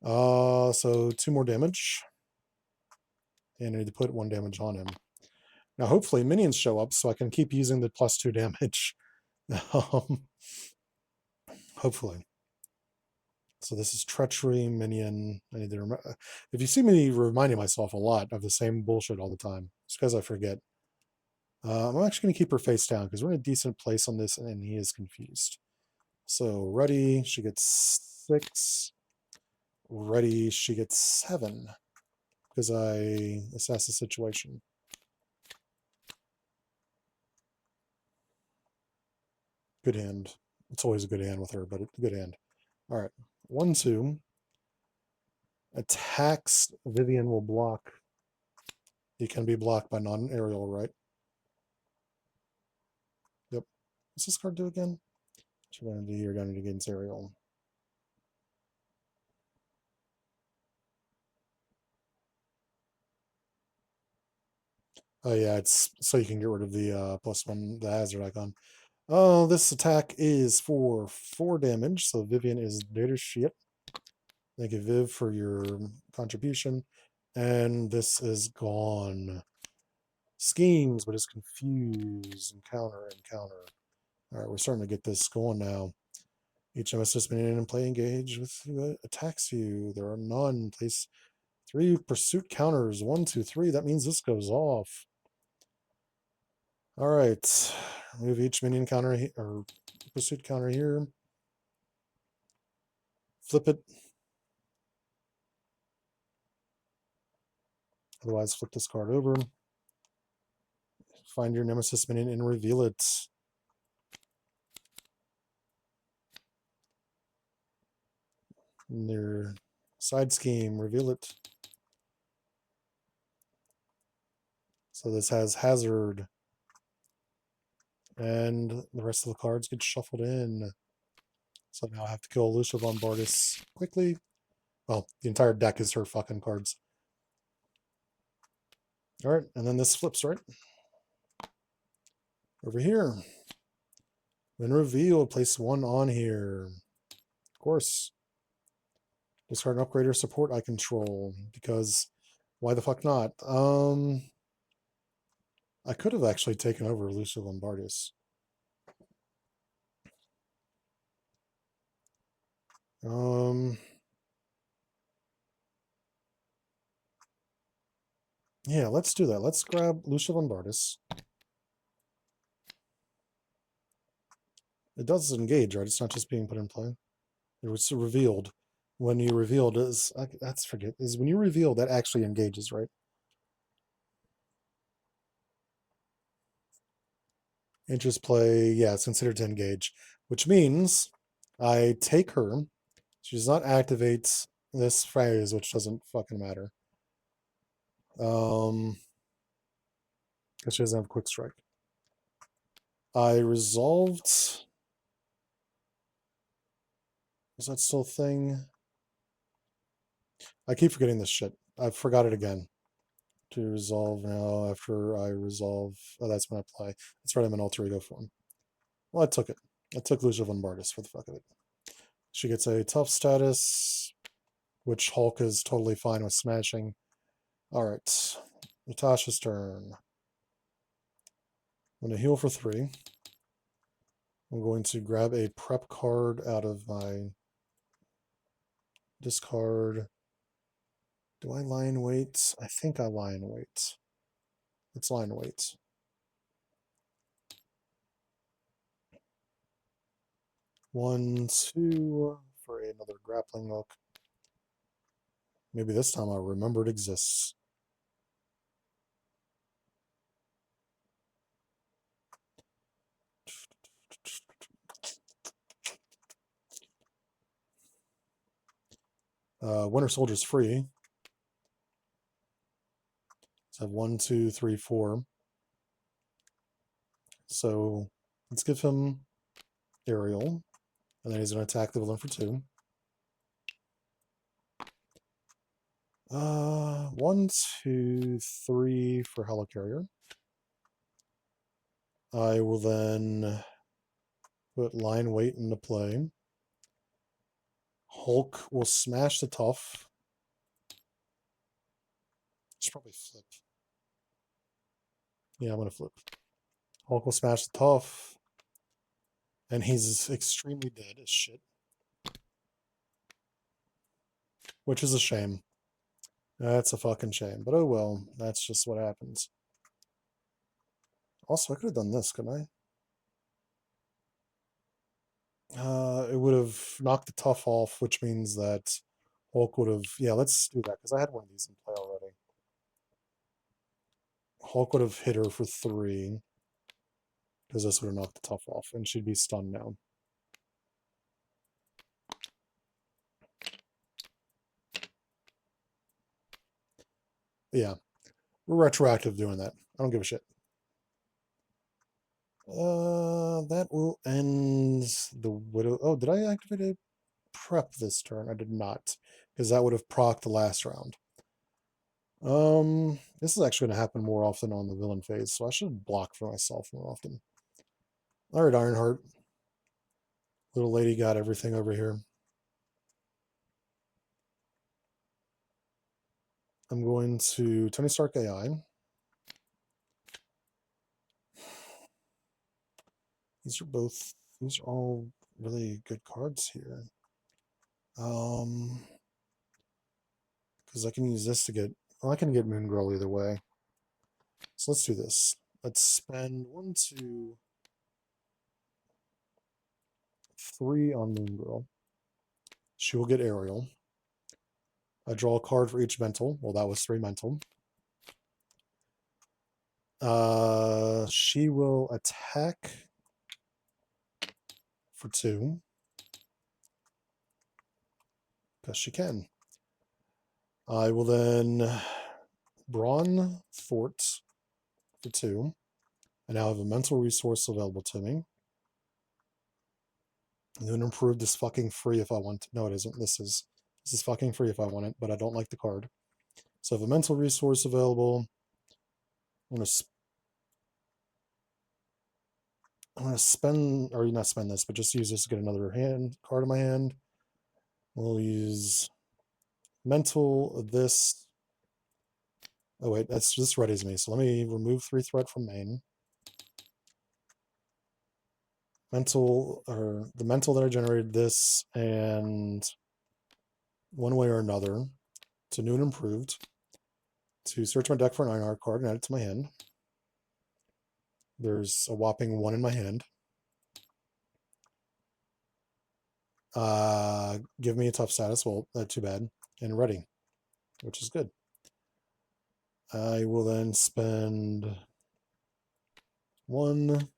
So 2 more damage. and I need to put 1 damage on him. Now, hopefully, minions show up so I can keep using the +2 damage. Hopefully. So this is treachery, minion. I need to remember. If you see me reminding myself a lot of the same bullshit all the time, it's because I forget. I'm actually going to keep her face down because we're in a decent place on this, and he is confused. So ready, she gets 6. Ready, she gets 7 because I assess the situation. Good hand. It's always a good hand with her, but a good hand. All right, 1, 2. Attacks Vivian will block. He can be blocked by non-aerial, right? Yep. What's this card do again? You're going to do your damage against aerial. Oh yeah, it's so you can get rid of the +1, the hazard icon. Oh, this attack is for 4 damage, so Vivian is data shit. Thank you, Viv, for your contribution. And this is gone. Schemes, but it's confused. Encounter. All right, we're starting to get this going now. Each of us has been in play engage with who attacks you. There are none. Place 3 pursuit counters. 1, 2, 3. That means this goes off. All right. Remove each minion counter or pursuit counter here. Flip it. Otherwise, flip this card over. Find your nemesis minion and reveal it. In their side scheme, reveal it. So this has hazard. And the rest of the cards get shuffled in. So now I have to kill Lucia von Bardis quickly. Well, the entire deck is her fucking cards. All right, and then this flips, right? Over here. Then reveal, place 1 on here. Of course. Discard an upgrade or support I control, because why the fuck not? I could have actually taken over Lucia Lombardis. Yeah, let's do that. Let's grab Lucia Lombardis. It does engage, right? It's not just being put in play. It was revealed. When you revealed is is when you reveal that actually engages, right? Interest play, yeah, it's considered to engage, which means I take her. She does not activate this phrase, which doesn't fucking matter. Because she doesn't have quick strike. I resolved. Is that still a thing? I keep forgetting this shit. I forgot it again. To resolve now after I resolve. Oh, that's when I play. That's right, I'm an alter ego form. Well, I took it. I took Lucia von Bardis for the fuck of it. She gets a tough status, which Hulk is totally fine with smashing. Alright. Natasha's turn. I'm going to heal for 3. I'm going to grab a prep card out of my discard. Do I lie in wait? I think I lie in wait. Let's lie in wait. One, 2 for another grappling hook. Maybe this time I'll remember it exists. Winter Soldier's free. So I have 1, 2, 3, 4. So let's give him aerial. And then he's going to attack the villain for 2. 1, 2, 3 for Helicarrier. I will then put line weight into play. Hulk will smash the tough. Should probably flip. Yeah, I'm gonna flip. Hulk will smash the tough. And he's extremely dead as shit. Which is a shame. That's a fucking shame. But oh well, that's just what happens. Also, I could have done this, couldn't I? It would have knocked the tough off, which means that Hulk would have... Yeah, let's do that, because I had one of these in play already. Hulk would have hit her for 3, because this would have knocked the tough off, and she'd be stunned now. Yeah, we're retroactive doing that. I don't give a shit. That will end the Widow. Oh, did I activate a prep this turn? I did not, because that would have procced the last round. This is actually going to happen more often on the villain phase, so I should block for myself more often. All right, Ironheart. Little lady got everything over here. I'm going to Tony Stark AI. These are all really good cards here. Because I can use this to get, well, I can get Moon Girl either way. So let's do this. Let's spend 1, 2, 3 on Moon Girl. She will get Aerial. I draw a card for each mental. Well, that was 3 mental. She will attack for 2. Because she can. I will then Brawn Fort for 2. I now have a mental resource available to me. And then Improved is fucking free if I want to. No, it isn't. This is fucking free if I want it, but I don't like the card. So I have a mental resource available. I'm gonna spend, or not spend this, but just use this to get another card in my hand. We'll use mental this. Oh wait, that's just readies me. So let me remove 3 threat from main. Mental, or the mental that I generated this, and one way or another, to new and improved, to search my deck for an Ironheart card and add it to my hand. There's a whopping 1 in my hand. Give me a tough status. Well, too bad. And ready, which is good. I will then spend 1,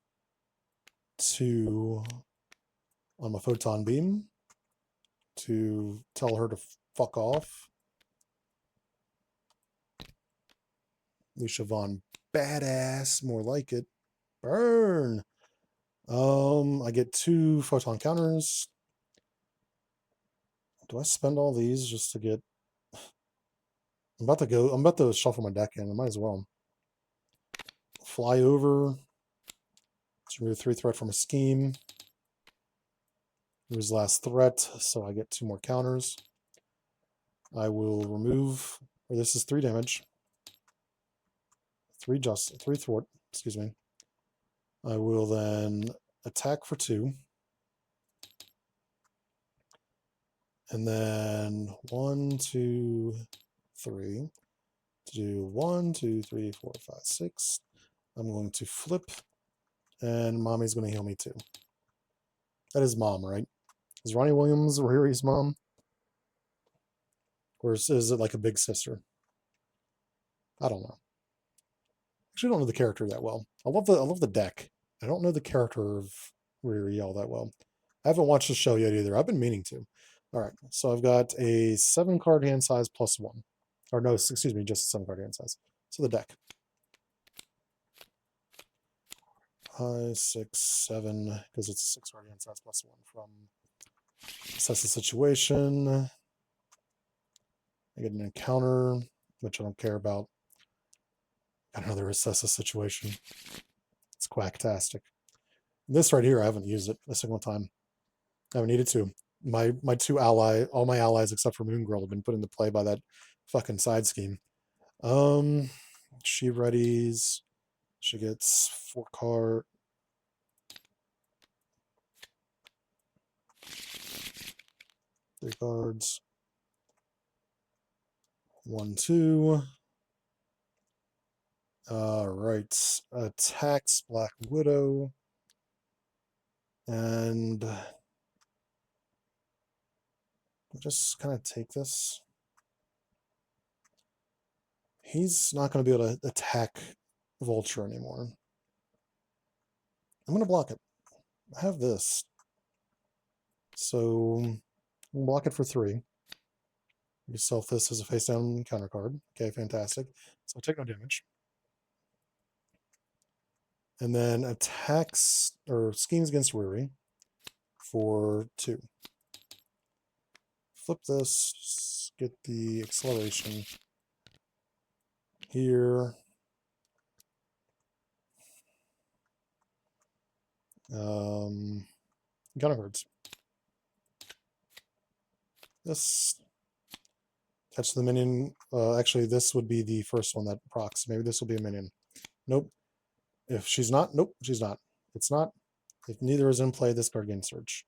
2 on my photon beam to tell her to fuck off. Lucia Vaughn, badass, more like it. Burn. I get 2 photon counters. Do I spend all these just to get... I'm about to shuffle my deck in. I might as well. Fly over. Let's remove 3 threat from a scheme. Use last threat, so I get 2 more counters. I will remove, or this is 3 damage. 3 thwart, excuse me. I will then attack for 2. And then 1, 2, 3. To do 1, 2, 3, 4, 5, 6. I'm going to flip, and Mommy's going to heal me too. That is Mom, right? Is Ronnie Williams Riri's mom? Or is it like a big sister? I don't know. Actually, I don't know the character that well. I love the deck. I don't know the character of Riri all that well. I haven't watched the show yet either. I've been meaning to. All right, so I've got a 7-card hand size plus 1. Or no, excuse me, just a 7-card hand size. So the deck. 5, 6, 7, because it's a 6-card hand size plus 1 from assess the situation. I get an encounter, which I don't care about. Got another assess the situation. It's quacktastic. This right here, I haven't used it a single time. I haven't needed to. My 2 all my allies except for Moon Girl have been put into play by that fucking side scheme. Um, she readies. She gets 3 cards. 1, 2. Right. Attacks Black Widow. And just kind of take this. He's not going to be able to attack Vulture anymore. I'm going to block it. I have this. So we'll block it for 3. You self this as a face down counter card. Okay, fantastic. So I'll take no damage. And then attacks or schemes against Riri for 2. Flip this, get the acceleration here. Counter cards. This catch the minion. Actually, this would be the first one that procs. Maybe this will be a minion. Nope. If she's not, nope, she's not. It's not. If neither is in play, this card gains Surge.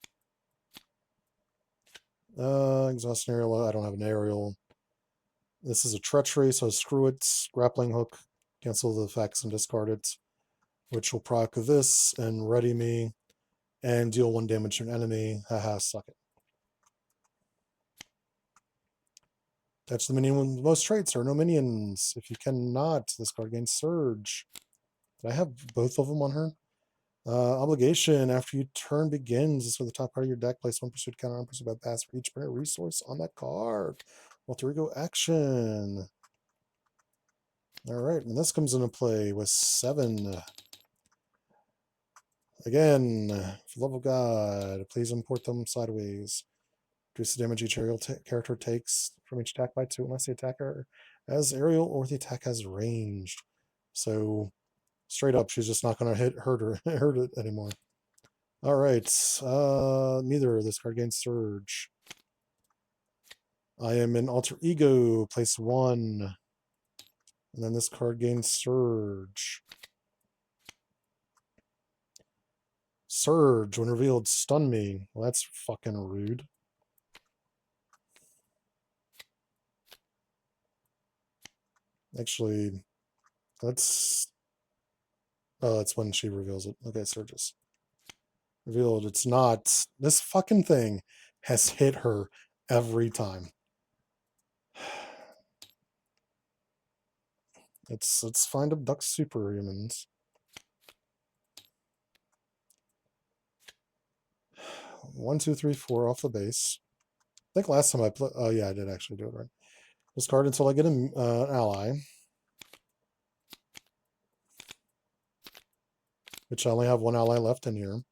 Exhaust an aerial. I don't have an aerial. This is a treachery, so screw it. Grappling hook. Cancel the effects and discard it. Which will proc this and ready me and deal 1 damage to an enemy. Haha, suck it. Touch the minion with the most traits. There are no minions. If you cannot, this card gains Surge. Did I have both of them on her? Obligation. After your turn begins, this is for the top card of your deck. Place 1 pursuit counter on pursuit by pass for each player resource on that card. Alter ego action. Alright, and this comes into play with 7. Again, for the love of God, please import them sideways. Reduce the damage each aerial character takes from each attack by 2 unless the attacker has aerial or the attack has ranged. So, straight up, she's just not going to hurt it anymore. Alright, neither of this card gains Surge. I am in Alter Ego, place 1. And then this card gains Surge. Surge, when revealed, stun me. Well, that's fucking rude. Actually, that's... Oh, that's when she reveals it. Okay, Surges. Revealed, it's not. This fucking thing has hit her every time. Let's find abduct superhumans. 1, 2, 3, 4 off the base. I think last time I played. Oh yeah, I did actually do it right. Discard until I get an ally, which I only have 1 ally left in here.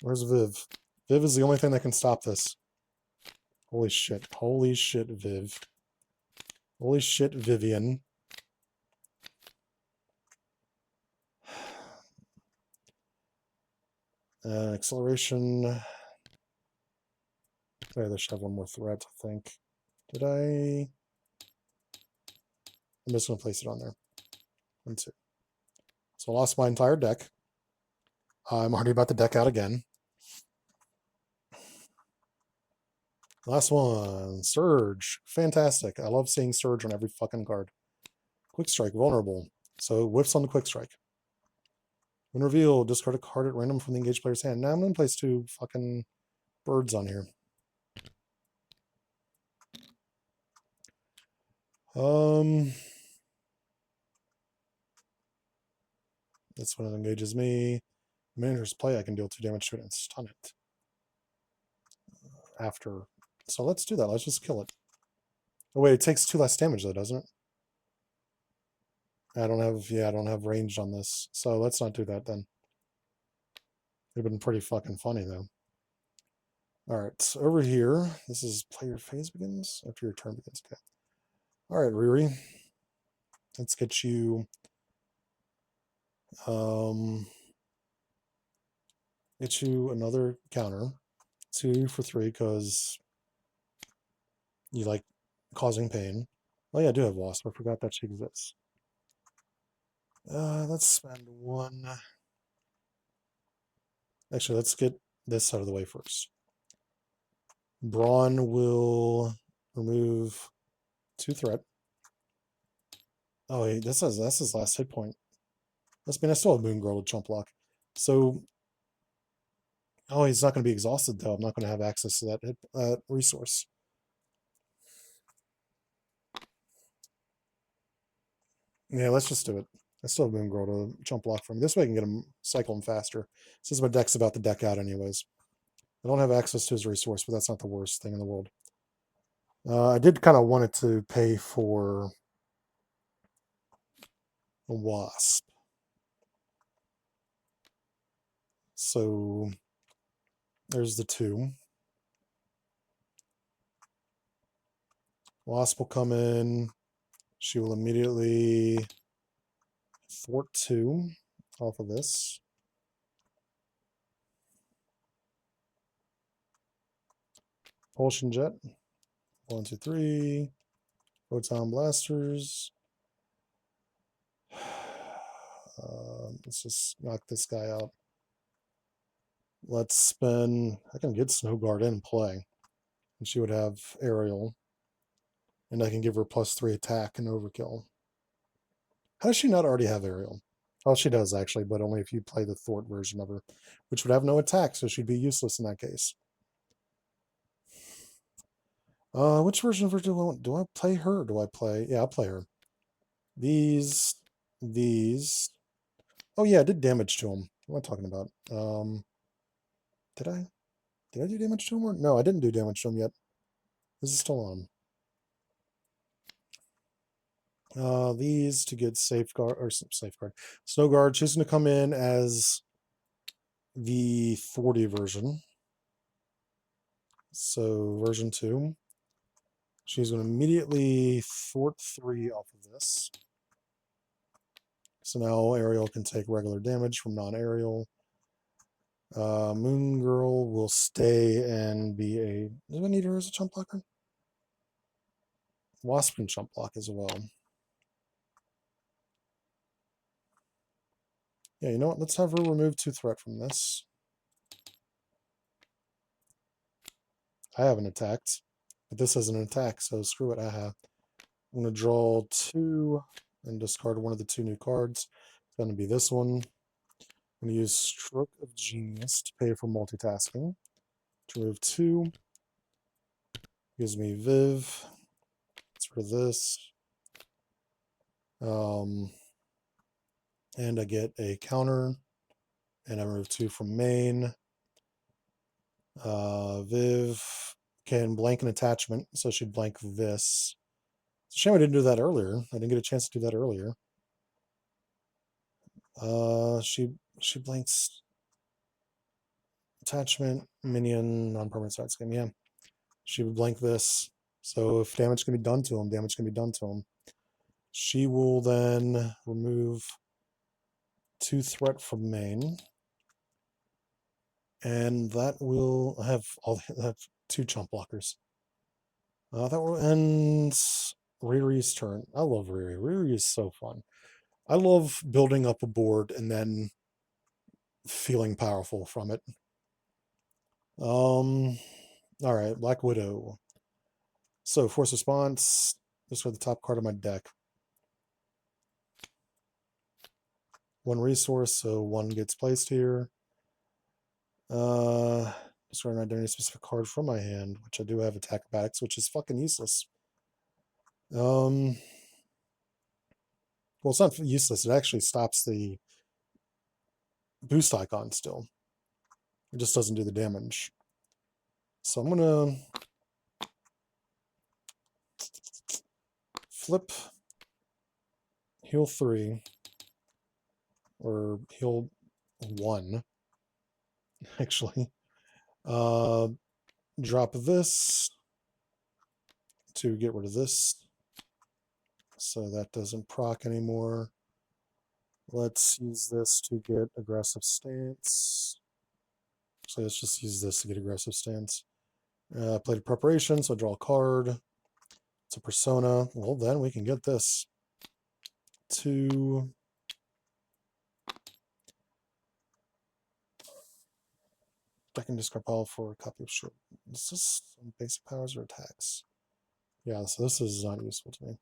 Where's Viv? Viv is the only thing that can stop this. Holy shit. Holy shit, Viv. Holy shit, Vivian. Acceleration. Okay, they should have 1 more threat, I think. Did I? I'm just going to place it on there. 1, 2. So I lost my entire deck. I'm already about to deck out again. Last one. Surge. Fantastic. I love seeing Surge on every fucking card. Quick Strike. Vulnerable. So whiffs on the Quick Strike. When revealed, discard a card at random from the engaged player's hand. Now I'm going to place 2 fucking birds on here. That's when it engages me. Manager's play, I can deal 2 damage to it and stun it. After. So let's do that. Let's just kill it. Oh wait, it takes 2 less damage though, doesn't it? I don't have ranged on this. So let's not do that then. It'd been pretty fucking funny though. Alright, over here, this is player phase begins after your turn begins. Okay. Alright, Riri. Let's get you another counter. 2 for 3 because you like causing pain. Oh yeah, I do have Wasp. I forgot that she exists. Let's spend 1. Actually, let's get this out of the way first. Brawn will remove 2 threat. Oh, wait, that's his last hit point. I mean, I still have Moon Girl to chump block. So, oh, he's not going to be exhausted, though. I'm not going to have access to that resource. Yeah, let's just do it. I still have Moon Girl to chump block for me. This way I can get him, cycle him faster. Since my deck's about to deck out anyways. I don't have access to his resource, but that's not the worst thing in the world. I did kind of want it to pay for a Wasp. So there's the 2. Wasp will come in. She will immediately thwart 2 off of this. Propulsion Jet. 1, 2, 3. Photon Blasters. Let's just knock this guy out. Let's spin. I can get Snow Guard in play. And she would have Aerial. And I can give her +3 attack and overkill. How does she not already have Aerial? Oh, she does actually, but only if you play the Thwart version of her, which would have no attack, so she'd be useless in that case. Which version of her do I play her? Do I play? Yeah, I'll play her. These. Oh yeah, I did damage to him. What am I talking about? Did I? Did I do damage to him? Or? No, I didn't do damage to him yet. This is still on. These to get safeguard or safeguard. Snow Guard. She's going to come in as the 40 version. So version 2. She's going to immediately thwart 3 off of this. So now Aerial can take regular damage from non-aerial. Moon Girl will stay and be a... Do I need her as a chump blocker? Wasp can chump block as well. Yeah, you know what? Let's have her remove 2 threat from this. I haven't attacked, but this isn't an attack, so screw it. I'm going to draw 2 and discard one of the 2 new cards. It's going to be this one. I'm going to use Stroke of Genius to pay for multitasking. To remove 2. Gives me Viv. It's for this. And I get a counter. And I remove 2 from main. Viv can blank an attachment, so she'd blank this. It's a shame I didn't do that earlier. I didn't get a chance to do that earlier. She blanks attachment, minion, non-permanent side scheme. Yeah. She would blank this. So if damage can be done to him, damage can be done to him. She will then remove 2 threat from main. And that will have 2 chump blockers. That will end Riri's turn. I love Riri. Riri is so fun. I love building up a board and then feeling powerful from it. All right, Black Widow. So force response. Just for the top card of my deck. 1 resource, so 1 gets placed here. Discard an identity specific card from my hand, which I do have attack backs, which is fucking useless. Well, it's not useless. It actually stops the boost icon still. It just doesn't do the damage. So I'm gonna flip heal 3 or heal 1 actually. Drop this to get rid of this. So that doesn't proc anymore. Let's use this to get aggressive stance. So let's just use this to get aggressive stance. Played a preparation, so I draw a card. It's a persona. Well, then we can get this. 2. I can discard pile for a copy of shield. Is this some basic powers or attacks? Yeah, so this is not useful to me.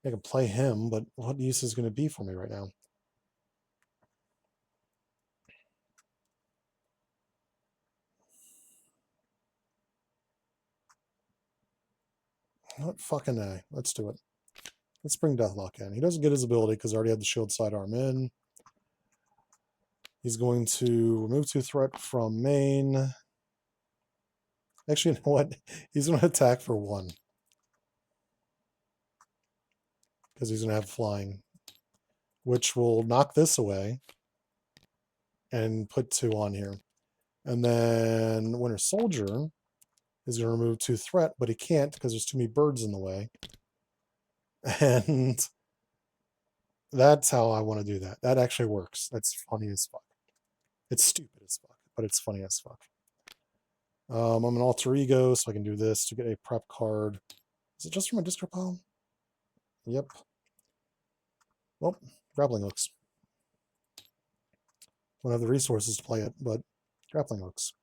I can play him, but what use is going to be for me right now? What fucking A. Let's do it. Let's bring Deathlock in. He doesn't get his ability because I already had the shield sidearm in. He's going to remove 2 threat from main. Actually, you know what? He's going to attack for 1. Because he's going to have flying. Which will knock this away. And put 2 on here. And then Winter Soldier is going to remove 2 threat, but he can't because there's too many birds in the way. And that's how I want to do that. That actually works. That's funny as fuck. It's stupid as fuck, but it's funny as fuck. I'm an alter ego, so I can do this to get a prep card. Is it just from a discard pile? Yep. Well, grappling hooks. Don't have the resources to play it, but grappling hooks.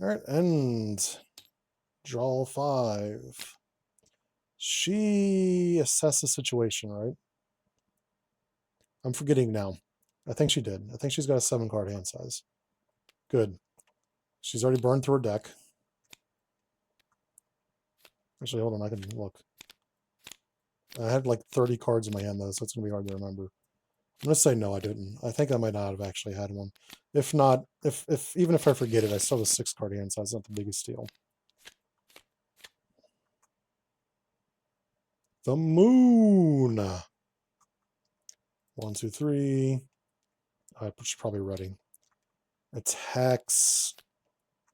All right, and draw 5. She assessed the situation, right? I'm forgetting now. I think she did. I think she's got a 7-card hand size. Good. She's already burned through her deck. Actually, hold on. I can look. I had like 30 cards in my hand, though, so it's going to be hard to remember. I'm going to say no, I didn't. I think I might not have actually had one. If not, even if I forget it, I still have a 6-card hand size. Not the biggest deal. The moon. 1, 2, 3. She's probably ready. Attacks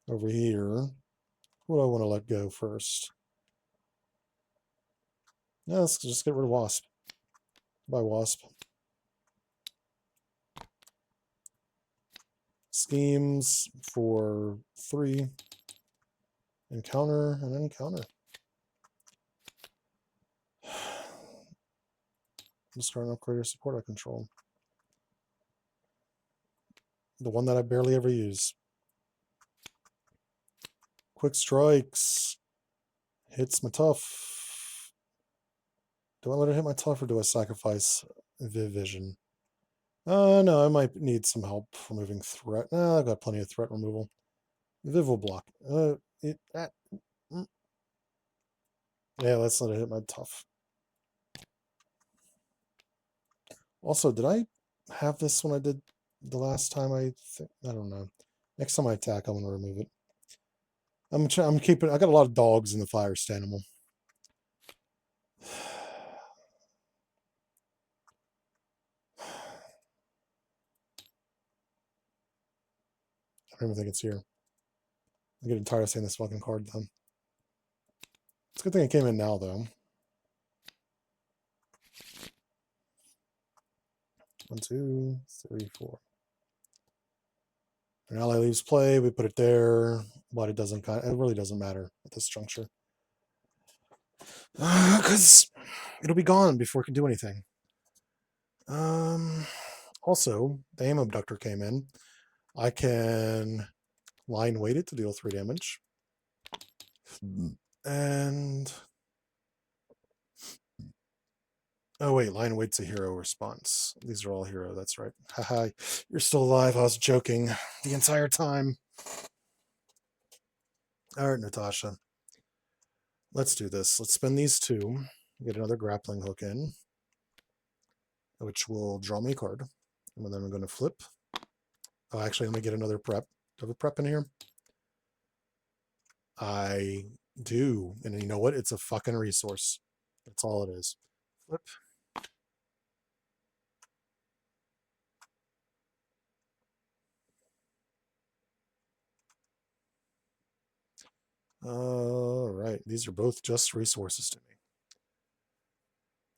over here. What do I want to let go first? Yeah, let's just get rid of Wasp. Bye, Wasp. Schemes for 3. Encounter and encounter. Discard an upgrader support I control. The one that I barely ever use. Quick strikes. Hits my tough. Do I let it hit my tough or do I sacrifice Vision? No, I might need some help removing threat. I've got plenty of threat removal. Viv will block. Yeah, let's let it hit my tough. Also, did I have this when I did the last time? I don't know. Next time I attack, I'm going to remove it. I'm keeping. I got a lot of dogs in the fire animal. I don't even think it's here. I'm getting tired of saying this fucking card, though. It's a good thing it came in now, though. 1, 2, 3, 4. An ally leaves play, we put it there, but it really doesn't matter at this juncture. Because it'll be gone before it can do anything. Also, the aim abductor came in. I can line weight it to deal 3 damage. And oh wait, line weight's a hero response. These are all hero, that's right. Haha, you're still alive. I was joking the entire time. Alright, Natasha. Let's do this. Let's spend these 2. Get another grappling hook in, which will draw me a card. And then I'm going to flip. Oh, actually, let me get another prep. Do I have a prep in here? I do. And you know what? It's a fucking resource. That's all it is. Flip. All right. These are both just resources to me.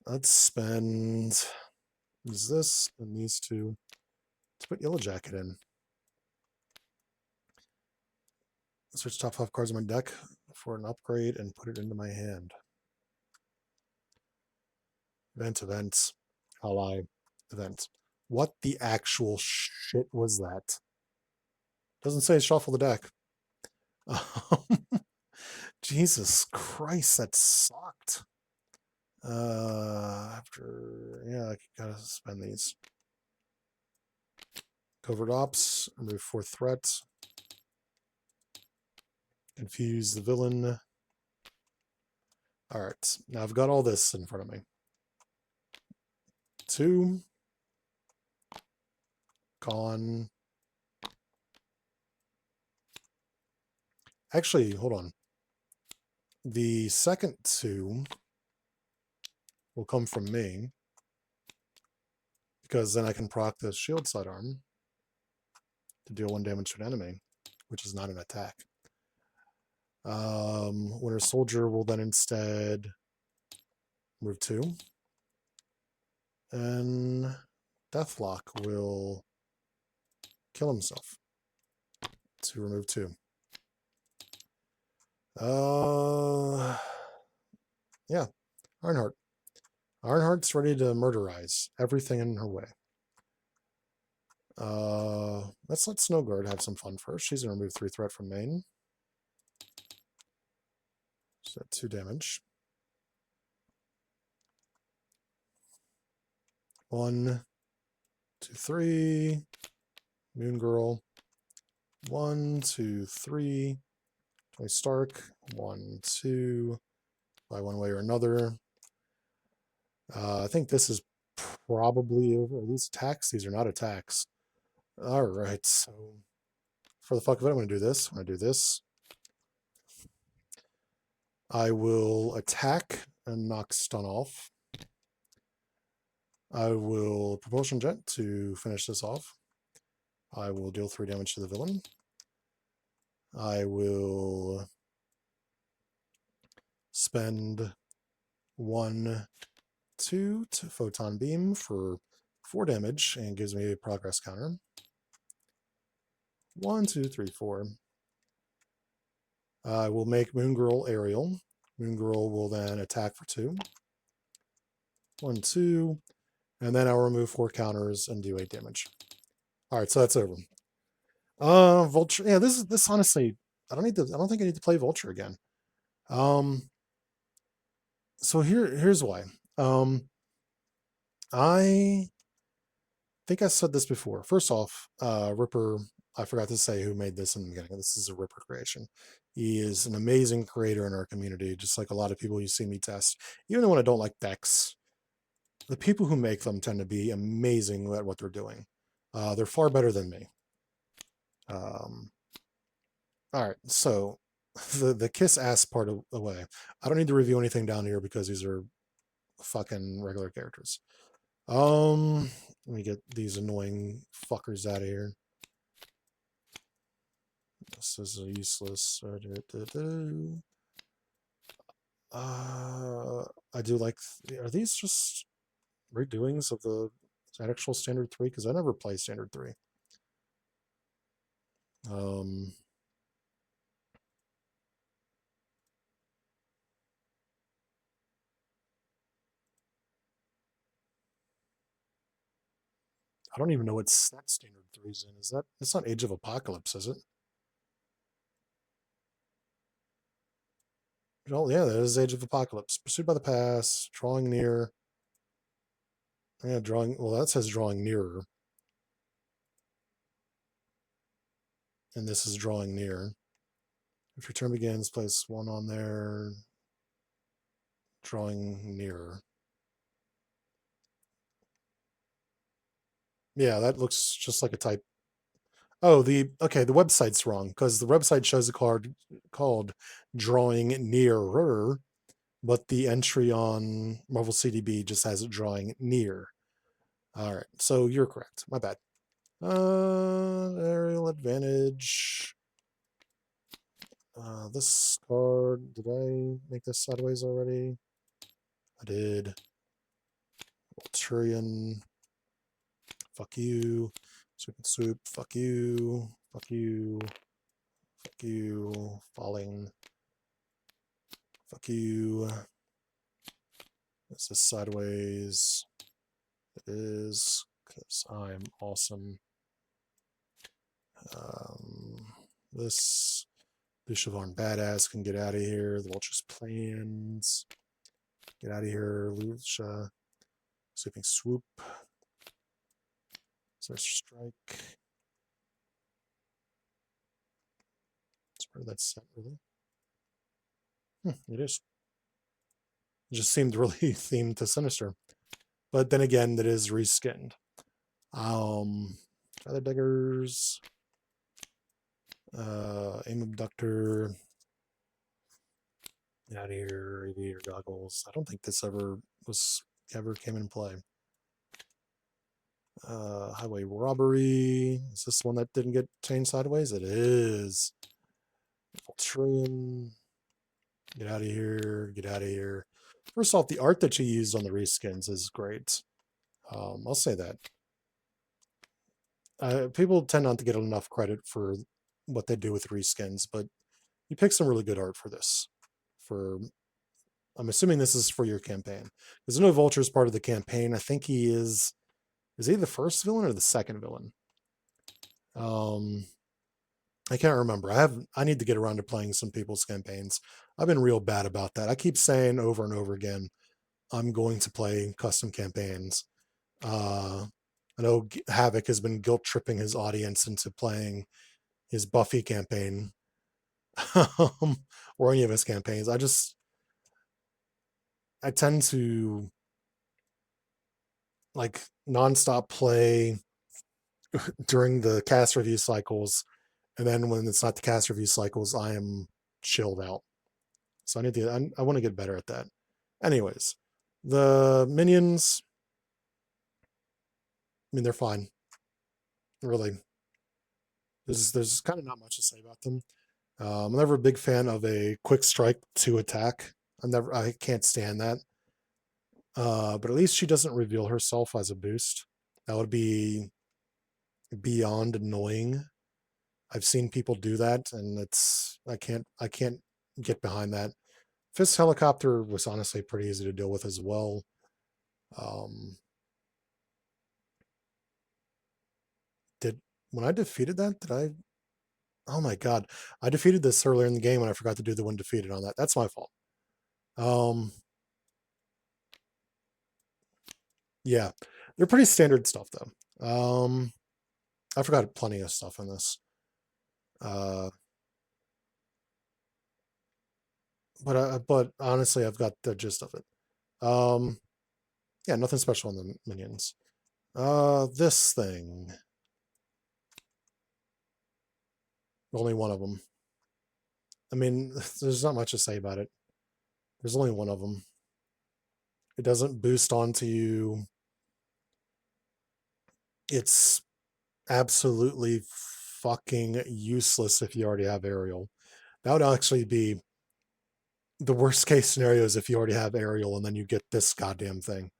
Let's spend use this and these 2. Let's put Yellow Jacket in. Search top 5 cards on my deck for an upgrade and put it into my hand. Events. Ally. Event. What the actual shit was that? Doesn't say shuffle the deck. Jesus Christ, that sucked. Yeah, I gotta spend these. Covert Ops, remove 4 threats. Confuse the villain. Alright, now I've got all this in front of me. 2. Gone. Actually, hold on. The second 2 will come from me, because then I can proc the shield sidearm to deal 1 damage to an enemy, which is not an attack. Winter Soldier will then instead move 2. And Deathlock will kill himself to remove 2. Yeah, Ironheart. Ironheart's ready to murderize everything in her way. Let's let Snowguard have some fun first. She's gonna remove 3 threat from main. So 2 damage. 1, 2, 3. Moon Girl. 1, 2, 3. Tony Stark. 1, 2. By one way or another. I think this is probably over. Are these attacks? These are not attacks. Alright, so for the fuck of it, I'm going to do this. I'm going to do this. I will attack and knock stun off. I will propulsion jet to finish this off. I will deal 3 damage to the villain. I will spend 1, 2 to photon beam for 4 damage and gives me a progress counter. 1, 2, 3, 4. I will make Moon Girl aerial. Moon Girl will then attack for 2. 1, 2. And then I'll remove 4 counters and do 8 damage. Alright, so that's over. Vulture. Yeah, this honestly, I don't think I need to play Vulture again. So here's why. I think I said this before. First off, Ripper, I forgot to say who made this in the beginning. This is a Ripper creation. He is an amazing creator in our community, just like a lot of people you see me test. Even when I don't like decks, the people who make them tend to be amazing at what they're doing. They're far better than me. Alright, so the kiss ass part away. I don't need to review anything down here because these are fucking regular characters. Let me get these annoying fuckers out of here. This is useless. I do like. Are these just redoings of the actual standard 3? Because I never play standard 3. I don't even know what set standard 3's in. Is that? It's not Age of Apocalypse, is it? Oh, yeah, that is Age of Apocalypse. Pursued by the Past, drawing near. Yeah, drawing. Well, that says drawing nearer. And this is drawing near. If your turn begins, place 1 on there. Drawing nearer. Yeah, that looks just like a type. Oh, okay, the website's wrong because the website shows a card called Drawing Nearer, but the entry on Marvel CDB just has it drawing near. All right, so you're correct. My bad. Aerial advantage. This card, did I make this sideways already? I did. Vulturian. Fuck you. Swoop and swoop. Fuck you. Fuck you. Fuck you. Falling. Fuck you. Is this sideways? It is, because I'm awesome. This Dushavarn badass can get out of here. The Vulture's plans. Get out of here, Lucia. Sweeping swoop. Search strike. It's part of that set, really. It is. It just seemed really themed to Sinister. But then again, that is reskinned. Feather Daggers. Aim Abductor. Get out of here, Aviator Goggles. I don't think this ever came in play. Highway Robbery. Is this one that didn't get changed sideways? It is. Vulture. Get out of here. Get out of here. First off, the art that she used on the reskins is great. I'll say that. People tend not to get enough credit for what they do with reskins, but you picked some really good art for this. I'm assuming this is for your campaign. There's no Vulture as part of the campaign. I think he is he the first villain or the second villain? I can't remember. I need to get around to playing some people's campaigns. I've been real bad about that. I keep saying over and over again, I'm going to play custom campaigns. I know Havoc has been guilt tripping his audience into playing his Buffy campaign or any of his campaigns. I tend to like nonstop play during the cast review cycles, and then when it's not the cast review cycles, I am chilled out. So I want to get better at that. Anyways, the minions, I mean, they're fine. Really, there's kind of not much to say about them. I'm never a big fan of a quick strike to attack. I can't stand that. But at least she doesn't reveal herself as a boost. That would be beyond annoying. I've seen people do that, and I can't get behind that. Fist helicopter was honestly pretty easy to deal with as well. When I defeated that, did I? Oh my god, I defeated this earlier in the game and I forgot to do the when defeated on that. That's my fault. Yeah, they're pretty standard stuff though. I forgot plenty of stuff in this. But honestly, I've got the gist of it. Yeah, nothing special on the minions. This thing. Only one of them. I mean, there's not much to say about it. There's only one of them. It doesn't boost onto you. It's absolutely fucking useless if you already have aerial. That would actually be the worst case scenario is if you already have aerial and then you get this goddamn thing.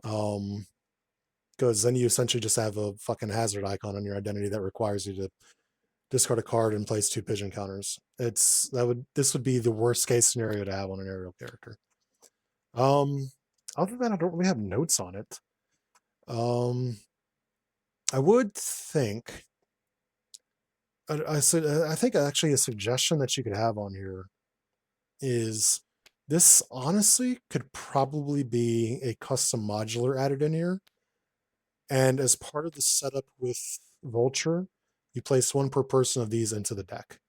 Because then you essentially just have a fucking hazard icon on your identity that requires you to discard a card and place 2 pigeon counters. This would be the worst case scenario to have on an aerial character. Other than that, I don't really have notes on it. I would think I think actually a suggestion that you could have on here is this honestly could probably be a custom modular added in here. And as part of the setup with Vulture, you place 1 per person of these into the deck.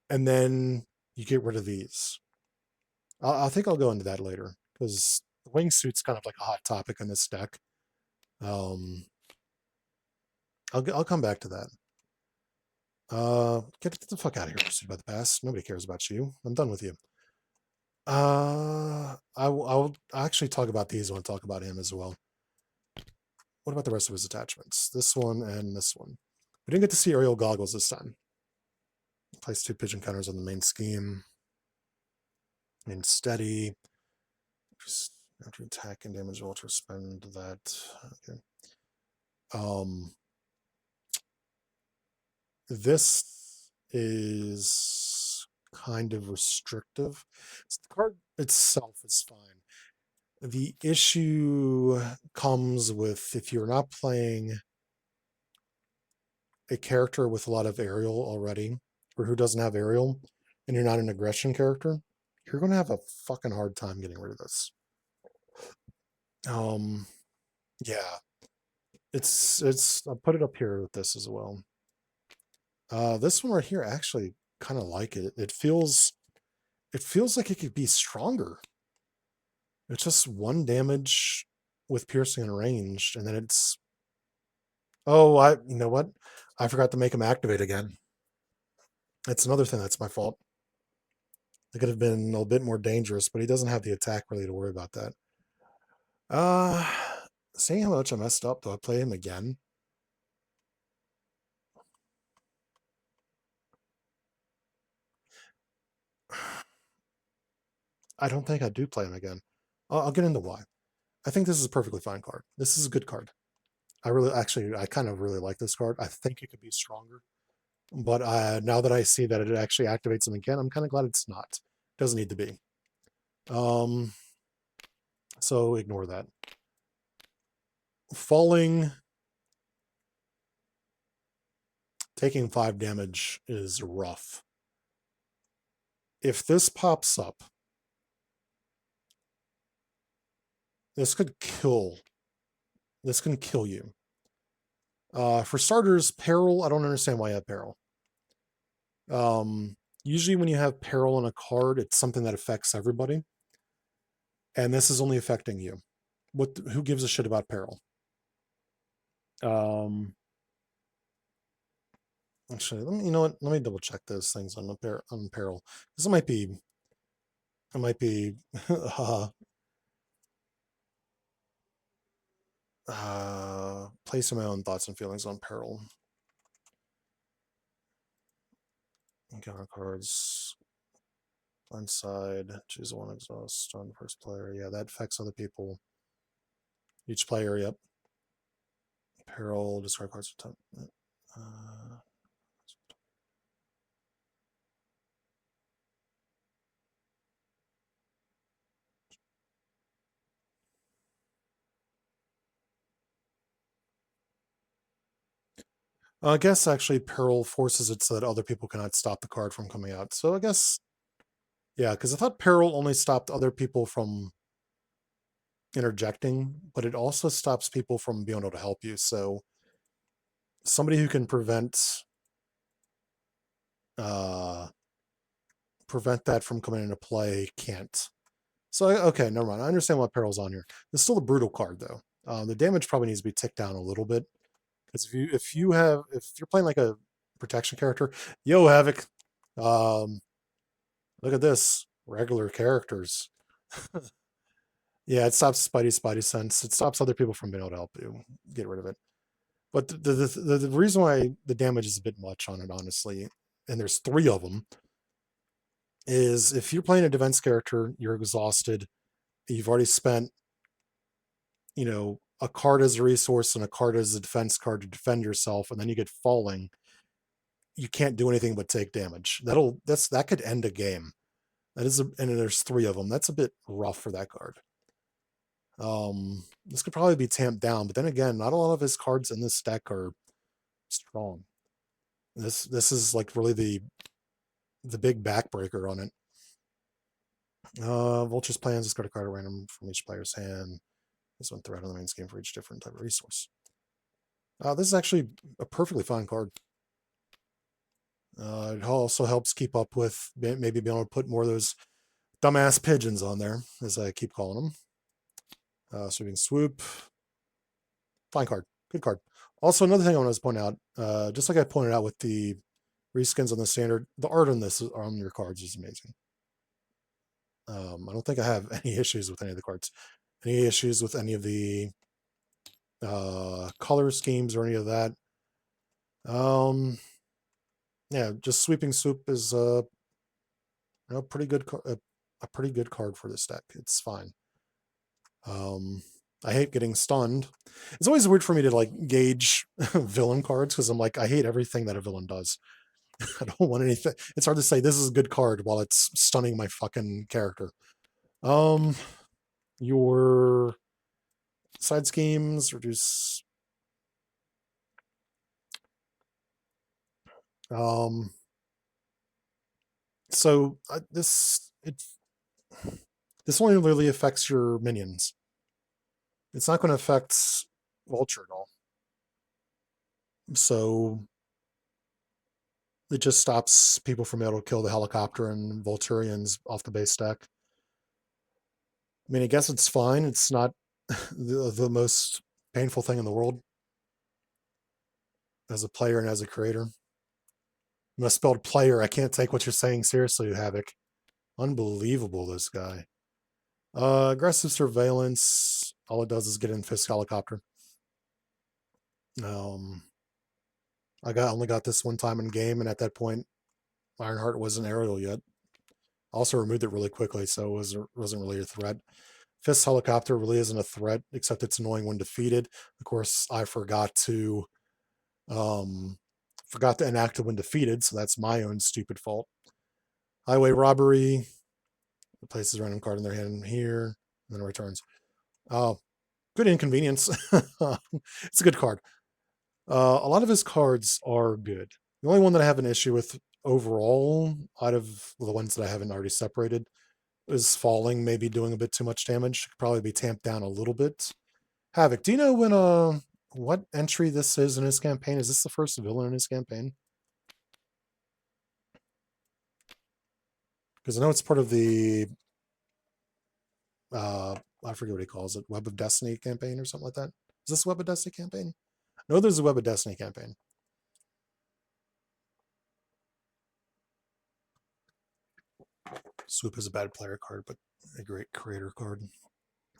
And then you get rid of these. I think I'll go into that later because the wingsuit's kind of like a hot topic in this deck. I'll come back to that. Get the fuck out of here, Pursued by the Past. Nobody cares about you. I'm done with you. I'll actually talk about these when I talk about him as well. What about the rest of his attachments? This one and this one. We didn't get to see aerial goggles this time. Place 2 pigeon counters on the main scheme. And steady. After attack and damage Vulture, spend that. Okay. This is kind of restrictive. The card itself is fine. The issue comes with if you're not playing a character with a lot of aerial already, or who doesn't have aerial, and you're not an aggression character, you're going to have a fucking hard time getting rid of this. Yeah, I'll put it up here with this as well. This one right here, I actually kind of like it. It feels like it could be stronger. It's just 1 damage with piercing and ranged, and then it's you know what? I forgot to make him activate again. That's another thing that's my fault. It could have been a bit more dangerous, but he doesn't have the attack really to worry about that. Uh Seeing how much I messed up, do I play him again? I don't think I do play him again. I'll get into why. I think this is a perfectly fine card. This is a good card. I kind of really like this card. I think it could be stronger. But now that I see that it actually activates him again, I'm kind of glad it's not. Doesn't need to be. So ignore that. Falling, taking 5 damage is rough. If this pops up, this could kill. This can kill you. For starters, peril, I don't understand why you have peril. Usually when you have peril in a card, it's something that affects everybody. And this is only affecting you. Who gives a shit about peril? Actually, you know what? Let me double check those things on peril. This might be place my own thoughts and feelings on peril. Encounter cards. Blindside. Choose one exhaust on first player. Yeah, that affects other people. Each player, yep. Peril, discard cards for time. I guess actually peril forces it so that other people cannot stop the card from coming out. So I guess, yeah, because I thought peril only stopped other people from interjecting, but it also stops people from being able to help you. So somebody who can prevent that from coming into play can't. So okay, never mind. I understand why peril's on here. It's still a brutal card though. The damage probably needs to be ticked down a little bit because if you're playing like a protection character, yo Havoc, look at this regular characters. Yeah, it stops Spidey sense. It stops other people from being able to help you get rid of it. But the reason why the damage is a bit much on it, honestly, and there's 3 of them, is if you're playing a defense character, you're exhausted, you've already spent, a card as a resource and a card as a defense card to defend yourself, and then you get falling, you can't do anything but take damage. That could end a game. And there's 3 of them. That's a bit rough for that card. This could probably be tamped down, but then again, not a lot of his cards in this deck are strong. This is like really the big backbreaker on it. Vulture's plans is got a card at random from each player's hand. This one threat on the main scheme for each different type of resource. This is actually a perfectly fine card. It also helps keep up with maybe being able to put more of those dumbass pigeons on there, as I keep calling them. Sweeping swoop. Fine card. Good card. Also, another thing I want to point out, just like I pointed out with the reskins on the standard, the art on your cards is amazing. I don't think I have any issues with any of the cards. Any issues with any of the color schemes or any of that. Yeah, just sweeping swoop is pretty good a pretty good card for this deck. It's fine. I hate getting stunned. It's always weird for me to like gauge villain cards because I'm like, I hate everything that a villain does. I don't want anything. It's hard to say this is a good card while it's stunning my fucking character. Um, your side schemes reduce. Um, so this only really affects your minions. It's not going to affect Vulture at all. So it just stops people from being able to kill the helicopter and Volturians off the base stack. I mean, I guess it's fine. It's not the most painful thing in the world as a player and as a creator. Misspelled player. I can't take what you're saying seriously, Havoc. Unbelievable, this guy. Aggressive surveillance. All it does is get in Fisk helicopter. Um, I only got this one time in game, and at that point, Ironheart wasn't aerial yet. Also removed it really quickly, so it wasn't really a threat. Fisk helicopter really isn't a threat, except it's annoying when defeated. Of course, I forgot to enact it when defeated, so that's my own stupid fault. Highway robbery. It places a random card in their hand here, and then returns. Oh, good inconvenience. It's a good card. A lot of his cards are good. The only one that I have an issue with overall, out of the ones that I haven't already separated, is falling, maybe doing a bit too much damage. Could probably be tamped down a little bit. Havoc, do you know when what entry this is in his campaign? Is this the first villain in his campaign? Because I know it's part of the I forget what he calls it, Web of Destiny campaign or something like that. Is this Web of Destiny campaign? No, there's a Web of Destiny campaign. Swoop is a bad player card, but a great creator card.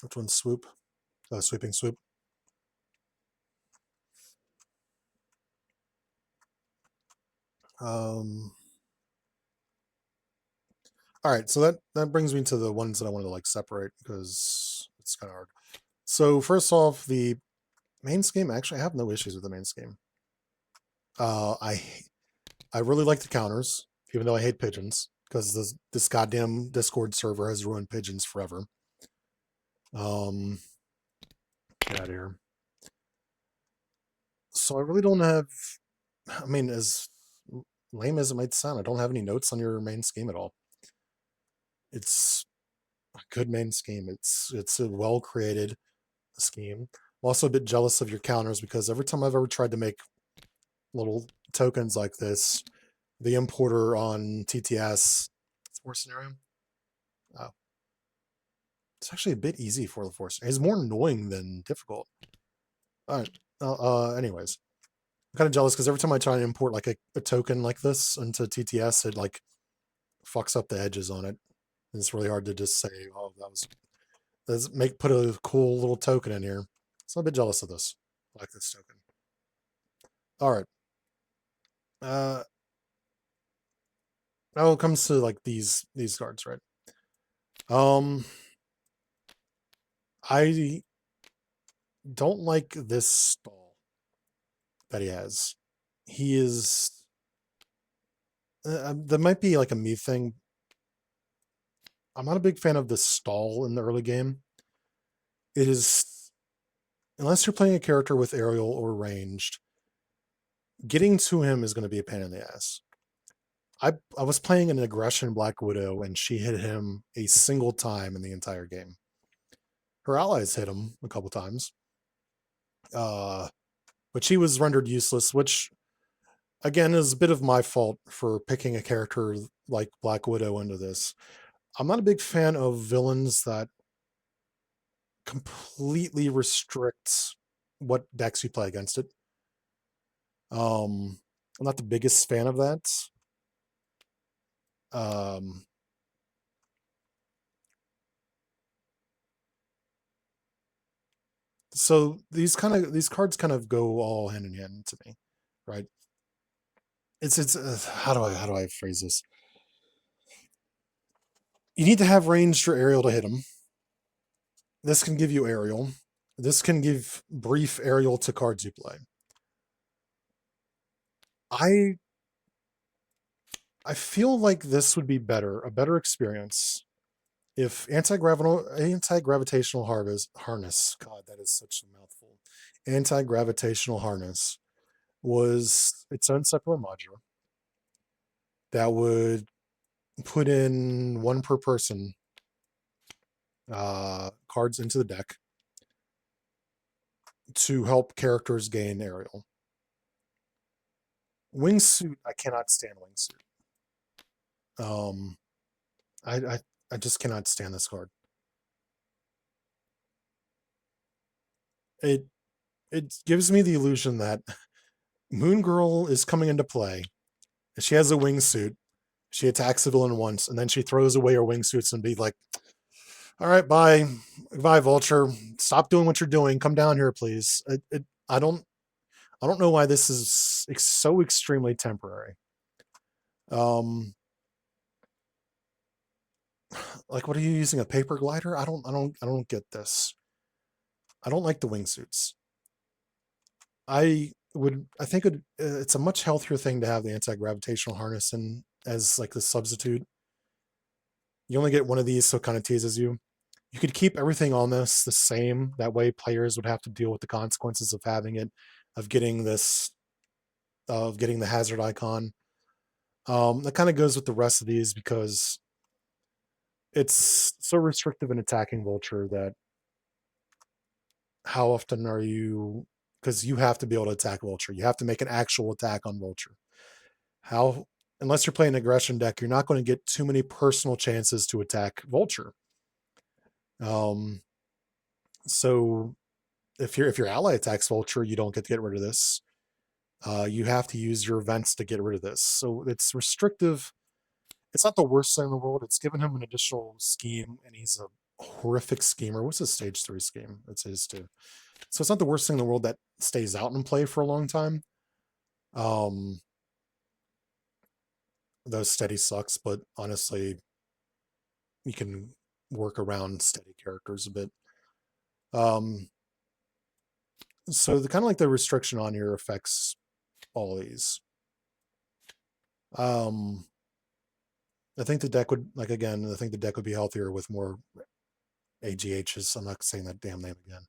Which one's Swoop? Sweeping Swoop. All right, so that brings me to the ones that I wanted to like separate because it's kind of hard. So first off, the main scheme. Actually, I have no issues with the main scheme. I really like the counters, even though I hate pigeons because this goddamn Discord server has ruined pigeons forever. Get out of here. So I really don't have. I mean, as lame as it might sound, I don't have any notes on your main scheme at all. It's a good main scheme. It's a well created scheme. I'm also a bit jealous of your counters because every time I've ever tried to make little tokens like this, the importer on TTS force scenario. Oh, it's actually a bit easy for the force. It's more annoying than difficult. All right. Anyways, I'm kind of jealous because every time I try to import like a token like this into TTS, it like fucks up the edges on it. And it's really hard to just say, "Oh, let's put a cool little token in here." So I'm a bit jealous of this. I like this token. All right. Now it comes to like these cards, right? I don't like this stall that he has. He is. That might be like a me thing. I'm not a big fan of the stall in the early game. It is, unless you're playing a character with aerial or ranged, getting to him is going to be a pain in the ass. I was playing an aggression Black Widow and she hit him a single time in the entire game. Her allies hit him a couple times. But she was rendered useless, which again is a bit of my fault for picking a character like Black Widow into this. I'm not a big fan of villains that completely restrict what decks you play against it. I'm not the biggest fan of that. Um, so these cards kind of go all hand in hand to me, right? It's how do I phrase this? You need to have ranged or aerial to hit them. This can give you aerial. This can give brief aerial to cards you play. I I feel like this would be a better experience if anti-gravitational harness, God, that is such a mouthful. Anti-gravitational harness was its own separate module that would put in one per person cards into the deck to help characters gain aerial. Wingsuit, I cannot stand Wingsuit. Um, I, I I just cannot stand this card. It it gives me the illusion that Moon Girl is coming into play. She has a wingsuit. She attacks the villain once, and then she throws away her wingsuits and be like, "All right, bye, bye, Vulture. Stop doing what you're doing. Come down here, please." I don't know why this is so extremely temporary. Um, like, what are you using, a paper glider? I don't get this. I don't like the wingsuits. I think it's a much healthier thing to have the anti-gravitational harness in as like the substitute. You only get one of these, so it kind of teases you. You could keep everything on this the same. That way, players would have to deal with the consequences of having it, of getting this, of getting the hazard icon. That kind of goes with the rest of these because it's so restrictive in attacking Vulture that how often are you? Because you have to be able to attack Vulture. You have to make an actual attack on Vulture. How, unless you're playing an aggression deck, you're not going to get too many personal chances to attack Vulture. Um, so if your ally attacks Vulture, you don't get to get rid of this. You have to use your events to get rid of this. So it's restrictive. It's not the worst thing in the world. It's given him an additional scheme, and he's a horrific schemer. What's his stage 3 scheme? It's his too. So it's not the worst thing in the world that stays out in play for a long time. Um, though steady sucks, but honestly, you can work around steady characters a bit. Um, so the kind of like the restriction on here affects all these. Um, I think the deck would, like, again, I think the deck would be healthier with more AGHs. I'm not saying that damn name again.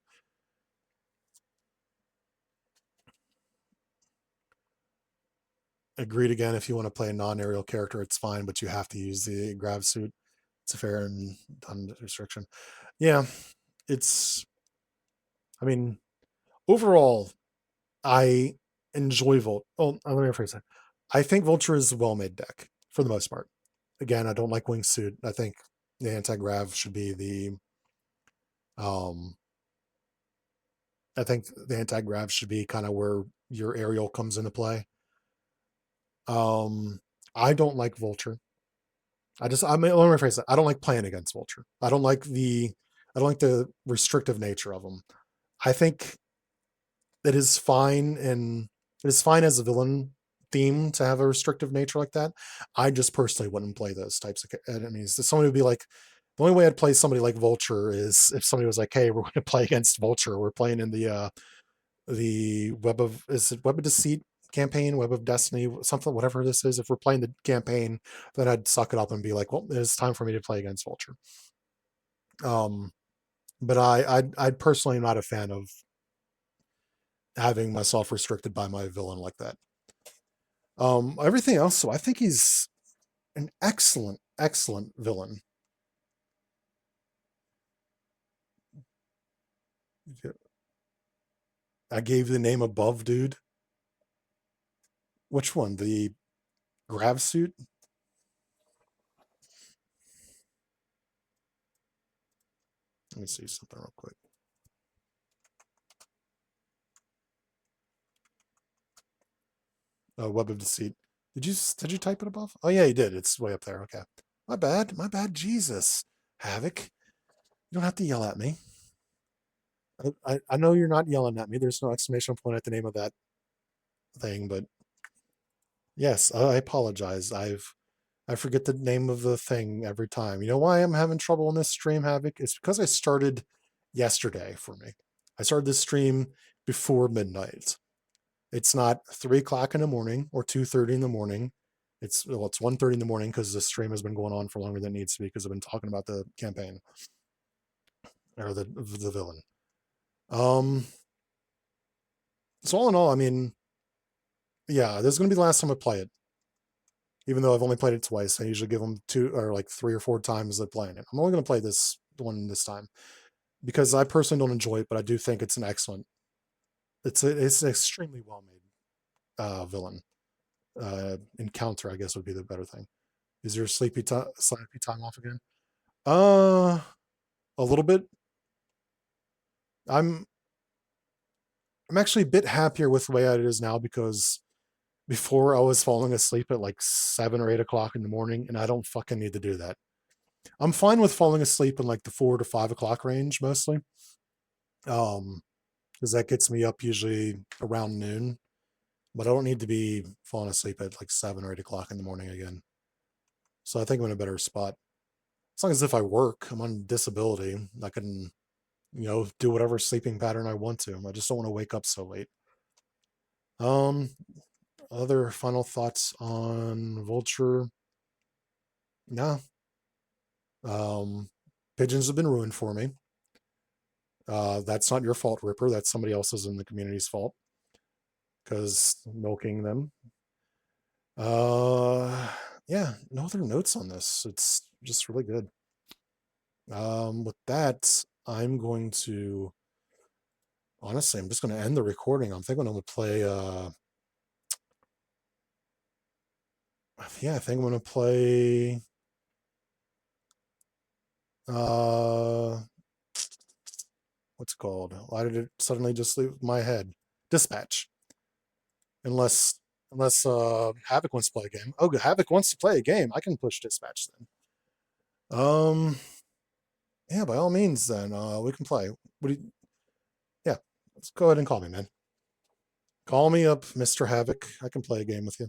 Agreed again. If you want to play a non-aerial character, it's fine, but you have to use the grav suit. It's a fair and done restriction. Yeah, it's. I mean, overall, I enjoy Volt. Oh, let me rephrase that. I think Vulture is a well-made deck for the most part. Again, I don't like Wingsuit. I think the anti-grav should be the. Um, I think the anti-grav should be kind of where your aerial comes into play. Um, I don't like Vulture. I mean, let me rephrase that. I don't like playing against Vulture. I don't like the restrictive nature of them. I think it is fine, and it is fine as a villain theme to have a restrictive nature like that. I just personally wouldn't play those types of enemies. Somebody would be like, the only way I'd play somebody like Vulture is if somebody was like, "Hey, we're going to play against Vulture. We're playing in the Web of Deceit campaign, Web of Destiny, something, whatever this is. If we're playing the campaign, then I'd suck it up and be like, well, it's time for me to play against Vulture. Um, but I'd personally am not a fan of having myself restricted by my villain like that. Everything else, so I think he's an excellent villain. I gave the name above, dude. Which one? The grav suit? Let me see something real quick. Web of Deceit. Did you type it above? Oh yeah, you did. It's way up there. Okay. My bad. My bad. Jesus. Havoc. You don't have to yell at me. I know you're not yelling at me. There's no exclamation point at the name of that thing, but yes, I apologize. I forget the name of the thing every time. You know why I'm having trouble in this stream, Havoc? It's because I started yesterday for me. I started this stream before midnight. It's not 3 o'clock in the morning or 2:30 in the morning. It's 1:30 in the morning because the stream has been going on for longer than it needs to be because I've been talking about the campaign or the villain. So all in all, I mean, yeah, this is gonna be the last time I play it. Even though I've only played it twice, I usually give them 2 or like 3 or 4 times of playing it. I'm only gonna play this one this time because I personally don't enjoy it, but I do think it's an excellent. It's an extremely well made villain. Encounter, I guess, would be the better thing. Is your sleepy time off again? Uh, a little bit. I'm I'm actually a bit happier with the way it is now because before I was falling asleep at like 7 or 8 o'clock in the morning, and I don't fucking need to do that. I'm fine with falling asleep in like the 4 to 5 o'clock range mostly. Because that gets me up usually around noon, but I don't need to be falling asleep at like 7 or 8 o'clock in the morning again. So I think I'm in a better spot. As long as if I work, I'm on disability, I can, do whatever sleeping pattern I want to. I just don't want to wake up so late. Um, Other final thoughts on Vulture? Nah. Pigeons have been ruined for me. That's not your fault, Ripper. That's somebody else's in the community's fault because milking them. Yeah, no other notes on this. It's just really good. With that, I'm going to honestly, I'm just going to end the recording. I'm thinking I'm going to play. Yeah, I think I'm going to play. What's it called? Why did it suddenly just leave my head? Dispatch. Unless Havoc wants to play a game. Oh, Havoc wants to play a game. I can push Dispatch then. Yeah, by all means, then we can play. What do you? Yeah, let's go ahead and call me, man. Call me up, Mr. Havoc. I can play a game with you.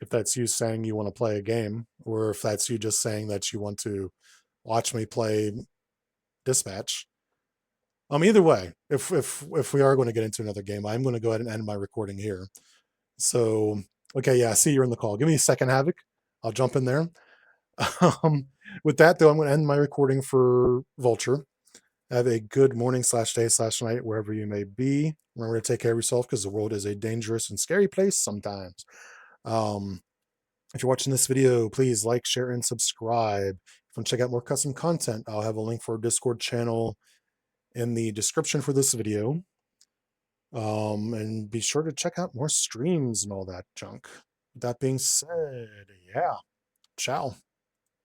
If that's you saying you want to play a game, or if that's you just saying that you want to watch me play Dispatch. Either way, if we are going to get into another game, I'm going to go ahead and end my recording here. So, okay, yeah, I see you're in the call. Give me a second, Havoc. I'll jump in there. Um, with that, though, I'm going to end my recording for Vulture. Have a good morning/day/night wherever you may be. Remember to take care of yourself because the world is a dangerous and scary place sometimes. If you're watching this video, please like, share, and subscribe. If you want to check out more custom content, I'll have a link for a Discord channel in the description for this video. And be sure to check out more streams and all that junk. With that being said, yeah, ciao.